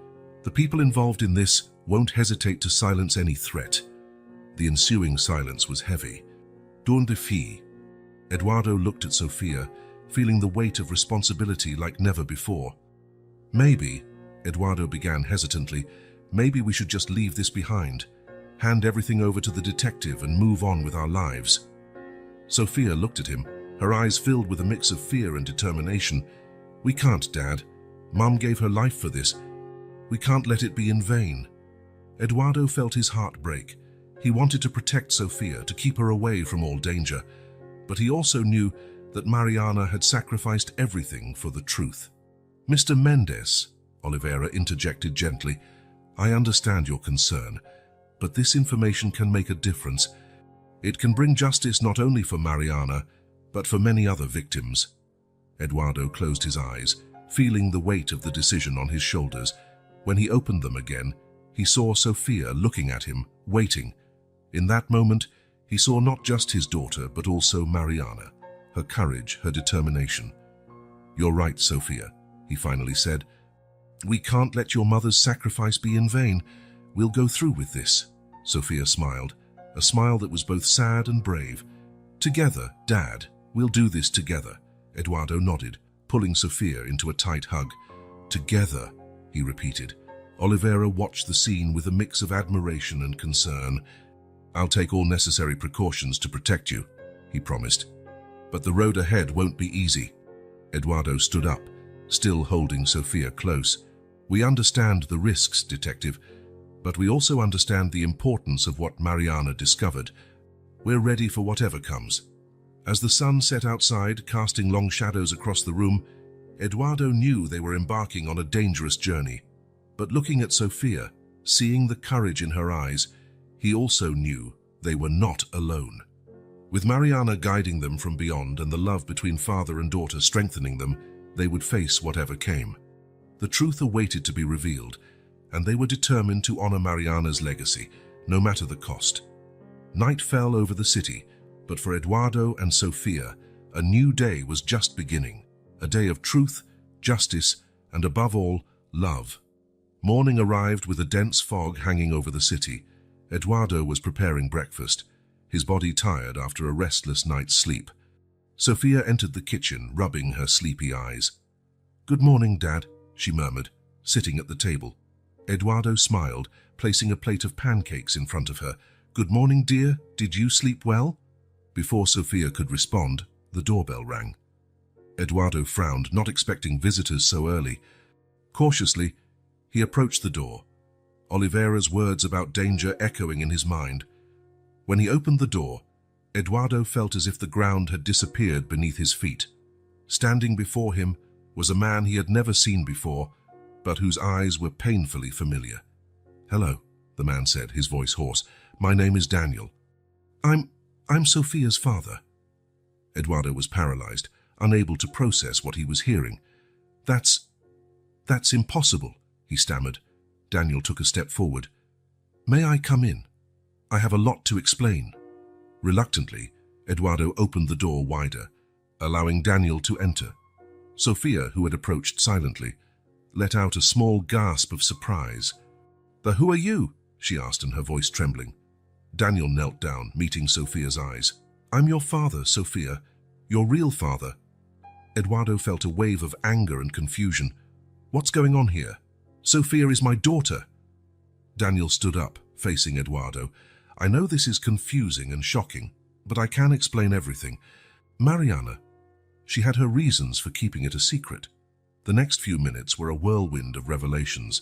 The people involved in this won't hesitate to silence any threat. The ensuing silence was heavy. Dawn de fille. Eduardo looked at Sofia, feeling the weight of responsibility like never before. Maybe, Eduardo began hesitantly, maybe we should just leave this behind, hand everything over to the detective and move on with our lives. Sofia looked at him, her eyes filled with a mix of fear and determination. We can't, Dad. Mum gave her life for this. We can't let it be in vain. Eduardo felt his heart break. He wanted to protect Sofia, to keep her away from all danger, but he also knew that Mariana had sacrificed everything for the truth. Mr. Mendes, Oliveira interjected gently, I understand your concern, but this information can make a difference. It can bring justice not only for Mariana, but for many other victims. Eduardo closed his eyes, feeling the weight of the decision on his shoulders. When he opened them again, he saw Sofia looking at him, waiting. In that moment, he saw not just his daughter, but also Mariana, her courage, her determination. You're right, Sofia, he finally said. We can't let your mother's sacrifice be in vain. We'll go through with this. Sofia smiled, a smile that was both sad and brave. Together, Dad, we'll do this together. Eduardo nodded, pulling Sofia into a tight hug. Together, he repeated. Oliveira watched the scene with a mix of admiration and concern. I'll take all necessary precautions to protect you, he promised. But the road ahead won't be easy. Eduardo stood up, still holding Sofia close. We understand the risks, Detective, but we also understand the importance of what Mariana discovered. We're ready for whatever comes. As the sun set outside, casting long shadows across the room, Eduardo knew they were embarking on a dangerous journey. But looking at Sofia, seeing the courage in her eyes, he also knew they were not alone. With Mariana guiding them from beyond and the love between father and daughter strengthening them, they would face whatever came. The truth awaited to be revealed, and they were determined to honor Mariana's legacy, no matter the cost. Night fell over the city, but for Eduardo and Sofia, a new day was just beginning, a day of truth, justice, and above all, love. Morning arrived with a dense fog hanging over the city. Eduardo was preparing breakfast, his body tired after a restless night's sleep. Sofia entered the kitchen, rubbing her sleepy eyes. "Good morning, Dad," she murmured, sitting at the table. Eduardo smiled, placing a plate of pancakes in front of her. "Good morning, dear. Did you sleep well?" Before Sofia could respond, the doorbell rang. Eduardo frowned, not expecting visitors so early. Cautiously, he approached the door, Oliveira's words about danger echoing in his mind. When he opened the door, Eduardo felt as if the ground had disappeared beneath his feet. Standing before him was a man he had never seen before, but whose eyes were painfully familiar. "Hello," the man said, his voice hoarse. "My name is Daniel. I'm Sofia's father." Eduardo was paralyzed, unable to process what he was hearing. That's impossible," he stammered. Daniel took a step forward. "May I come in? I have a lot to explain." Reluctantly, Eduardo opened the door wider, allowing Daniel to enter. Sofia, who had approached silently, let out a small gasp of surprise. "Who are you?" she asked, and her voice trembling. Daniel knelt down, meeting Sofia's eyes. "I'm your father, Sofia. Your real father." Eduardo felt a wave of anger and confusion. "What's going on here? Sofia is my daughter." Daniel stood up, facing Eduardo. "I know this is confusing and shocking, but I can explain everything. Mariana, she had her reasons for keeping it a secret." The next few minutes were a whirlwind of revelations.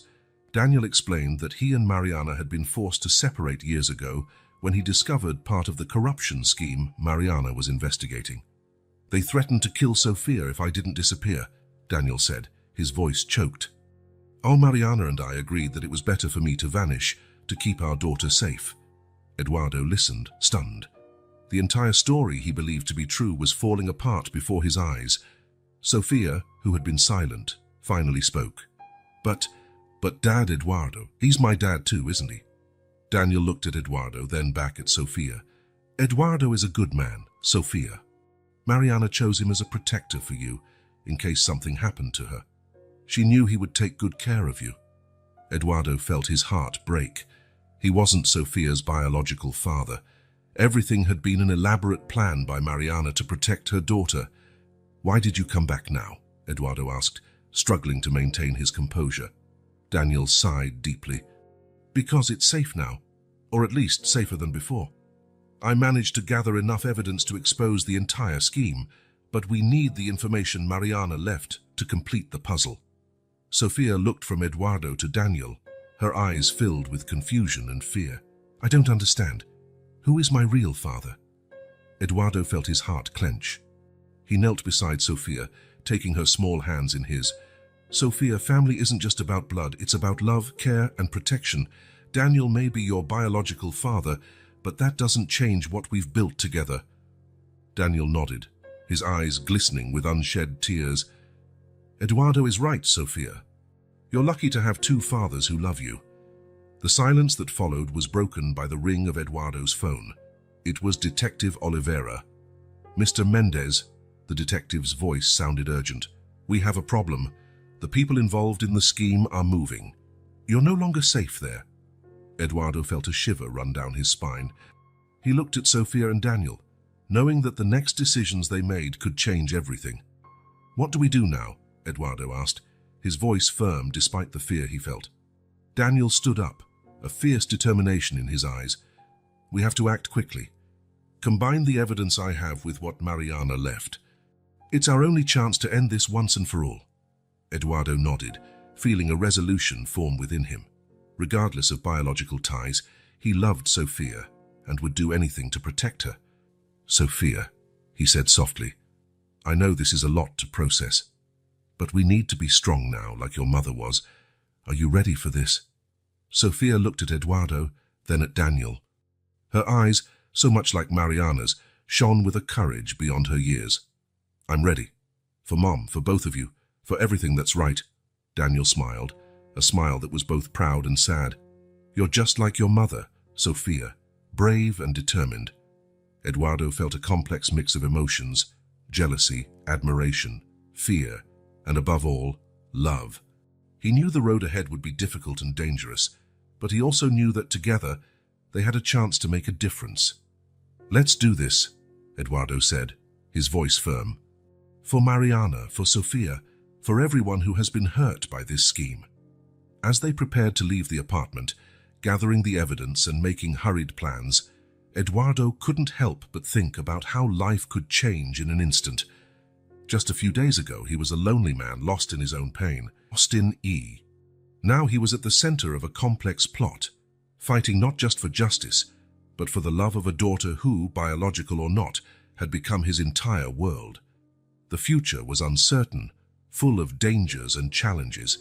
Daniel explained that he and Mariana had been forced to separate years ago when he discovered part of the corruption scheme Mariana was investigating. "They threatened to kill Sofia if I didn't disappear," Daniel said, his voice choked. Mariana and I agreed that it was better for me to vanish, to keep our daughter safe." Eduardo listened, stunned. The entire story he believed to be true was falling apart before his eyes. Sofia, who had been silent, finally spoke. But Dad, Eduardo, he's my dad too, isn't he?" Daniel looked at Eduardo, then back at Sofia. "Eduardo is a good man, Sofia. Mariana chose him as a protector for you, in case something happened to her. She knew he would take good care of you." Eduardo felt his heart break. He wasn't Sofia's biological father. Everything had been an elaborate plan by Mariana to protect her daughter. "Why did you come back now?" Eduardo asked, struggling to maintain his composure. Daniel sighed deeply. "Because it's safe now, or at least safer than before. I managed to gather enough evidence to expose the entire scheme, but we need the information Mariana left to complete the puzzle." Sofia looked from Eduardo to Daniel, her eyes filled with confusion and fear. "I don't understand. Who is my real father?" Eduardo felt his heart clench. He knelt beside Sofia, taking her small hands in his. "Sofia, family isn't just about blood, it's about love, care, and protection. Daniel may be your biological father, but that doesn't change what we've built together." Daniel nodded, his eyes glistening with unshed tears. "Eduardo is right, Sofia. You're lucky to have two fathers who love you." The silence that followed was broken by the ring of Eduardo's phone. It was Detective Oliveira. "Mr. Mendez," the detective's voice sounded urgent. "We have a problem. The people involved in the scheme are moving. You're no longer safe there." Eduardo felt a shiver run down his spine. He looked at Sofia and Daniel, knowing that the next decisions they made could change everything. "What do we do now?" Eduardo asked, his voice firm despite the fear he felt. Daniel stood up, a fierce determination in his eyes. "We have to act quickly. Combine the evidence I have with what Mariana left. It's our only chance to end this once and for all." Eduardo nodded, feeling a resolution form within him. Regardless of biological ties, he loved Sofia and would do anything to protect her. "Sofia," he said softly, "I know this is a lot to process, but we need to be strong now, like your mother was. Are you ready for this?" Sofia looked at Eduardo, then at Daniel. Her eyes, so much like Mariana's, shone with a courage beyond her years. "I'm ready. For Mom, for both of you, for everything that's right." Daniel smiled, a smile that was both proud and sad. "You're just like your mother, Sophia, brave and determined." Eduardo felt a complex mix of emotions: jealousy, admiration, fear, and above all, love. He knew the road ahead would be difficult and dangerous, but he also knew that together they had a chance to make a difference. "Let's do this," Eduardo said, his voice firm. "For Mariana, for Sophia, for everyone who has been hurt by this scheme." As they prepared to leave the apartment, gathering the evidence and making hurried plans, Eduardo couldn't help but think about how life could change in an instant. Just a few days ago, he was a lonely man lost in his own pain, lost in E. Now he was at the center of a complex plot, fighting not just for justice, but for the love of a daughter who, biological or not, had become his entire world. The future was uncertain, full of dangers and challenges,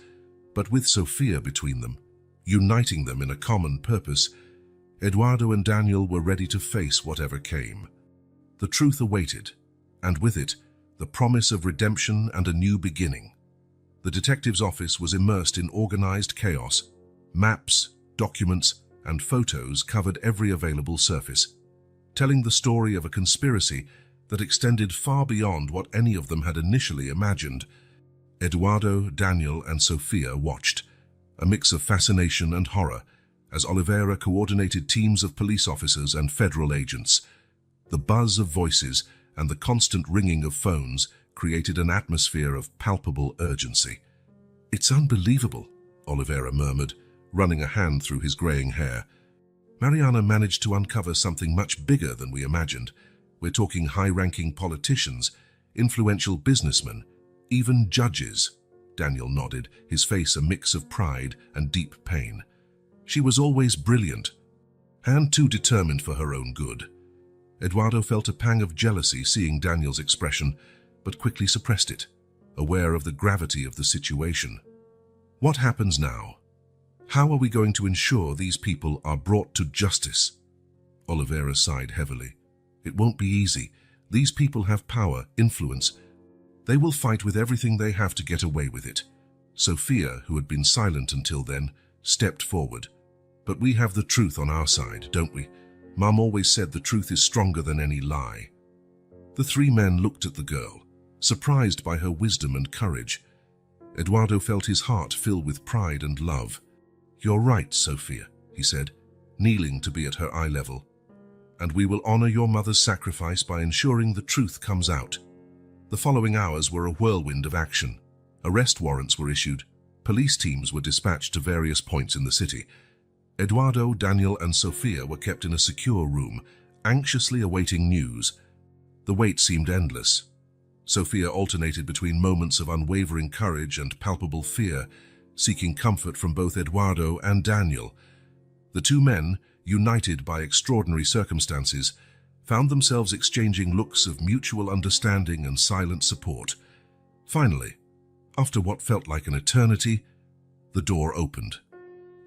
but with Sophia between them, uniting them in a common purpose, Eduardo and Daniel were ready to face whatever came. The truth awaited, and with it, the promise of redemption and a new beginning. The detective's office was immersed in organized chaos. Maps, documents, and photos covered every available surface, telling the story of a conspiracy that extended far beyond what any of them had initially imagined. Eduardo, Daniel, and Sophia watched, a mix of fascination and horror, as Oliveira coordinated teams of police officers and federal agents. The buzz of voices and the constant ringing of phones created an atmosphere of palpable urgency. "It's unbelievable," Oliveira murmured, running a hand through his graying hair. "Mariana managed to uncover something much bigger than we imagined. We're talking high-ranking politicians, influential businessmen, even judges." Daniel nodded, his face a mix of pride and deep pain. "She was always brilliant, and too determined for her own good." Eduardo felt a pang of jealousy seeing Daniel's expression, but quickly suppressed it, aware of the gravity of the situation. "What happens now? How are we going to ensure these people are brought to justice?" Oliveira sighed heavily. "It won't be easy. These people have power, influence. They will fight with everything they have to get away with it." Sophia, who had been silent until then, stepped forward. "But we have the truth on our side, don't we? Mom always said the truth is stronger than any lie." The three men looked at the girl, surprised by her wisdom and courage. Eduardo felt his heart fill with pride and love. "You're right, Sophia," he said, kneeling to be at her eye level. "And we will honor your mother's sacrifice by ensuring the truth comes out." The following hours were a whirlwind of action. Arrest warrants were issued. Police teams were dispatched to various points in the city. Eduardo, Daniel, and Sophia were kept in a secure room, anxiously awaiting news. The wait seemed endless. Sophia alternated between moments of unwavering courage and palpable fear, seeking comfort from both Eduardo and Daniel. The two men, united by extraordinary circumstances, found themselves exchanging looks of mutual understanding and silent support. Finally, after what felt like an eternity, the door opened.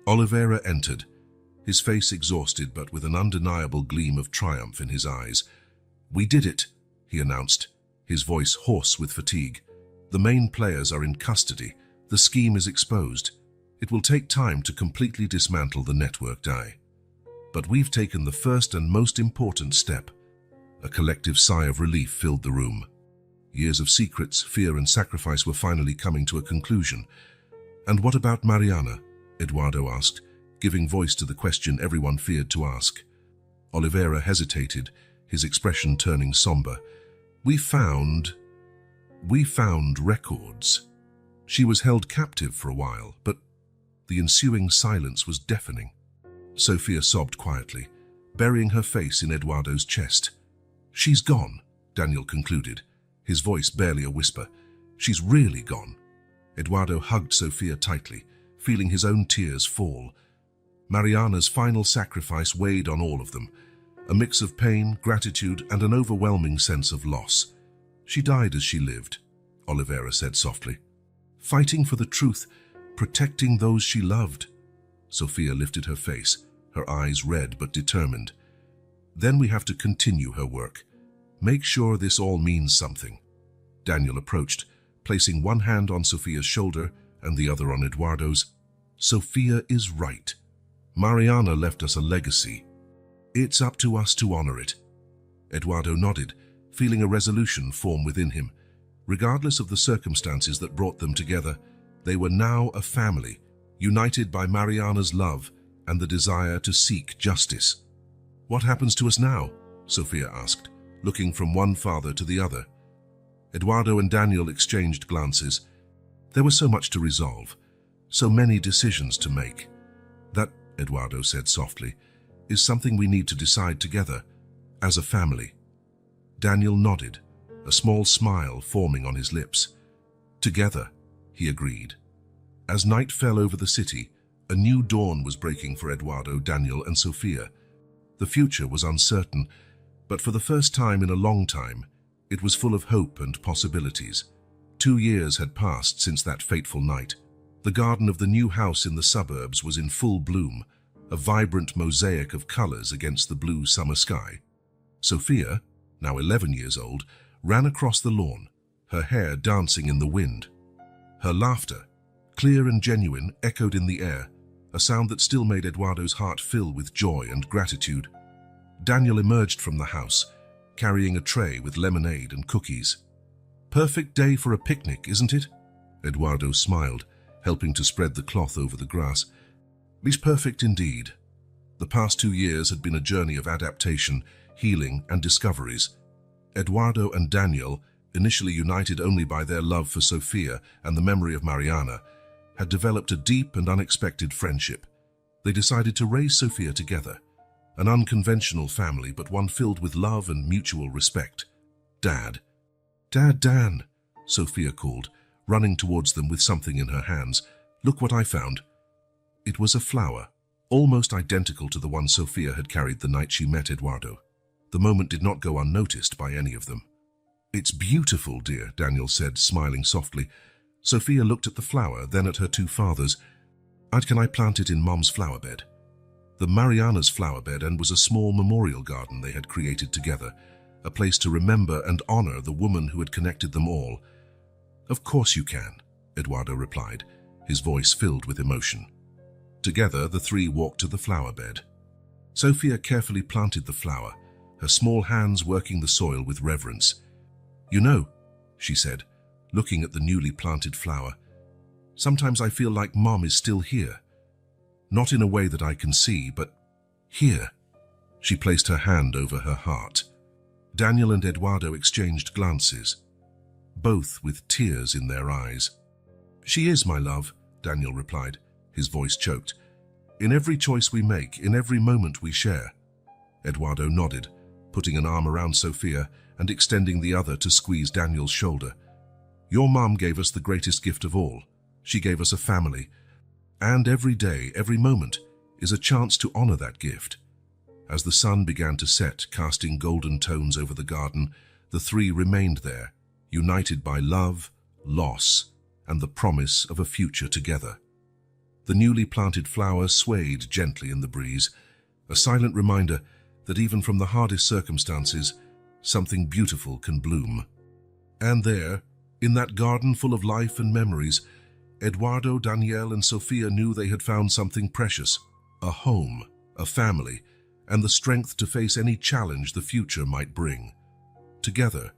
Oliveira entered, his face exhausted but with an undeniable gleam of triumph in his eyes. "We did it," he announced, his voice hoarse with fatigue. "The main players are in custody. The scheme is exposed. It will take time to completely dismantle the network die. But we've taken the first and most important step." A collective sigh of relief filled the room. Years of secrets, fear, and sacrifice were finally coming to a conclusion. "And what about Mariana?" Eduardo asked, giving voice to the question everyone feared to ask. Oliveira hesitated, his expression turning somber. We found records. She was held captive for a while, but the ensuing silence was deafening." Sophia sobbed quietly, burying her face in Eduardo's chest. "She's gone," Daniel concluded, his voice barely a whisper. "She's really gone." Eduardo hugged Sophia tightly, feeling his own tears fall. Mariana's final sacrifice weighed on all of them, a mix of pain, gratitude, and an overwhelming sense of loss. "She died as she lived," Oliveira said softly, "fighting for the truth, protecting those she loved." Sophia lifted her face, her eyes red but determined. "Then we have to continue her work. Make sure this all means something." Daniel approached, placing one hand on Sophia's shoulder and the other on Eduardo's. Sofia is right. Mariana left us a legacy. It's up to us to honor it. Eduardo nodded, feeling a resolution form within him. Regardless of the circumstances that brought them together, they were now a family, united by Mariana's love and the desire to seek justice. "What happens to us now?" Sofia asked, looking from one father to the other. Eduardo and Daniel exchanged glances. There was so much to resolve, so many decisions to make. "That," Eduardo said softly, "is something we need to decide together, as a family." Daniel nodded, a small smile forming on his lips. "Together," he agreed. As night fell over the city, a new dawn was breaking for Eduardo, Daniel, and Sofia. The future was uncertain, but for the first time in a long time, it was full of hope and possibilities. 2 years had passed since that fateful night. The garden of the new house in the suburbs was in full bloom, a vibrant mosaic of colors against the blue summer sky. Sofia, now 11 years old, ran across the lawn, her hair dancing in the wind. Her laughter, clear and genuine, echoed in the air, a sound that still made Eduardo's heart fill with joy and gratitude. Daniel emerged from the house, carrying a tray with lemonade and cookies. "Perfect day for a picnic, isn't it?" Eduardo smiled, helping to spread the cloth over the grass. "It is perfect indeed." The past 2 years had been a journey of adaptation, healing, and discoveries. Eduardo and Daniel, initially united only by their love for Sofia and the memory of Mariana, had developed a deep and unexpected friendship. They decided to raise Sofia together, an unconventional family, but one filled with love and mutual respect. "Dad, Dan," Sofia called, running towards them with something in her hands. "Look what I found." It was a flower, almost identical to the one Sofia had carried the night she met Eduardo. The moment did not go unnoticed by any of them. "It's beautiful, dear," Daniel said, smiling softly. Sofia looked at the flower, then at her 2 fathers. Can I plant it in Mom's flower bed?" The Mariana's flower bed and was a small memorial garden they had created together, a place to remember and honor the woman who had connected them all. "Of course you can," Eduardo replied, his voice filled with emotion. Together, the 3 walked to the flower bed. Sofia carefully planted the flower, her small hands working the soil with reverence. "You know," she said, looking at the newly planted flower, "sometimes I feel like Mom is still here. Not in a way that I can see, but here." She placed her hand over her heart. Daniel and Eduardo exchanged glances, both with tears in their eyes. "She is, my love," Daniel replied, his voice choked. "In every choice we make, in every moment we share." Eduardo nodded, putting an arm around Sofia and extending the other to squeeze Daniel's shoulder. "Your mom gave us the greatest gift of all. She gave us a family. And every day, every moment, is a chance to honor that gift." As the sun began to set, casting golden tones over the garden, the 3 remained there, united by love, loss, and the promise of a future together. The newly planted flower swayed gently in the breeze, a silent reminder that even from the hardest circumstances, something beautiful can bloom. And there, in that garden full of life and memories, Eduardo, Daniel, and Sofia knew they had found something precious: a home, a family, and the strength to face any challenge the future might bring. Together,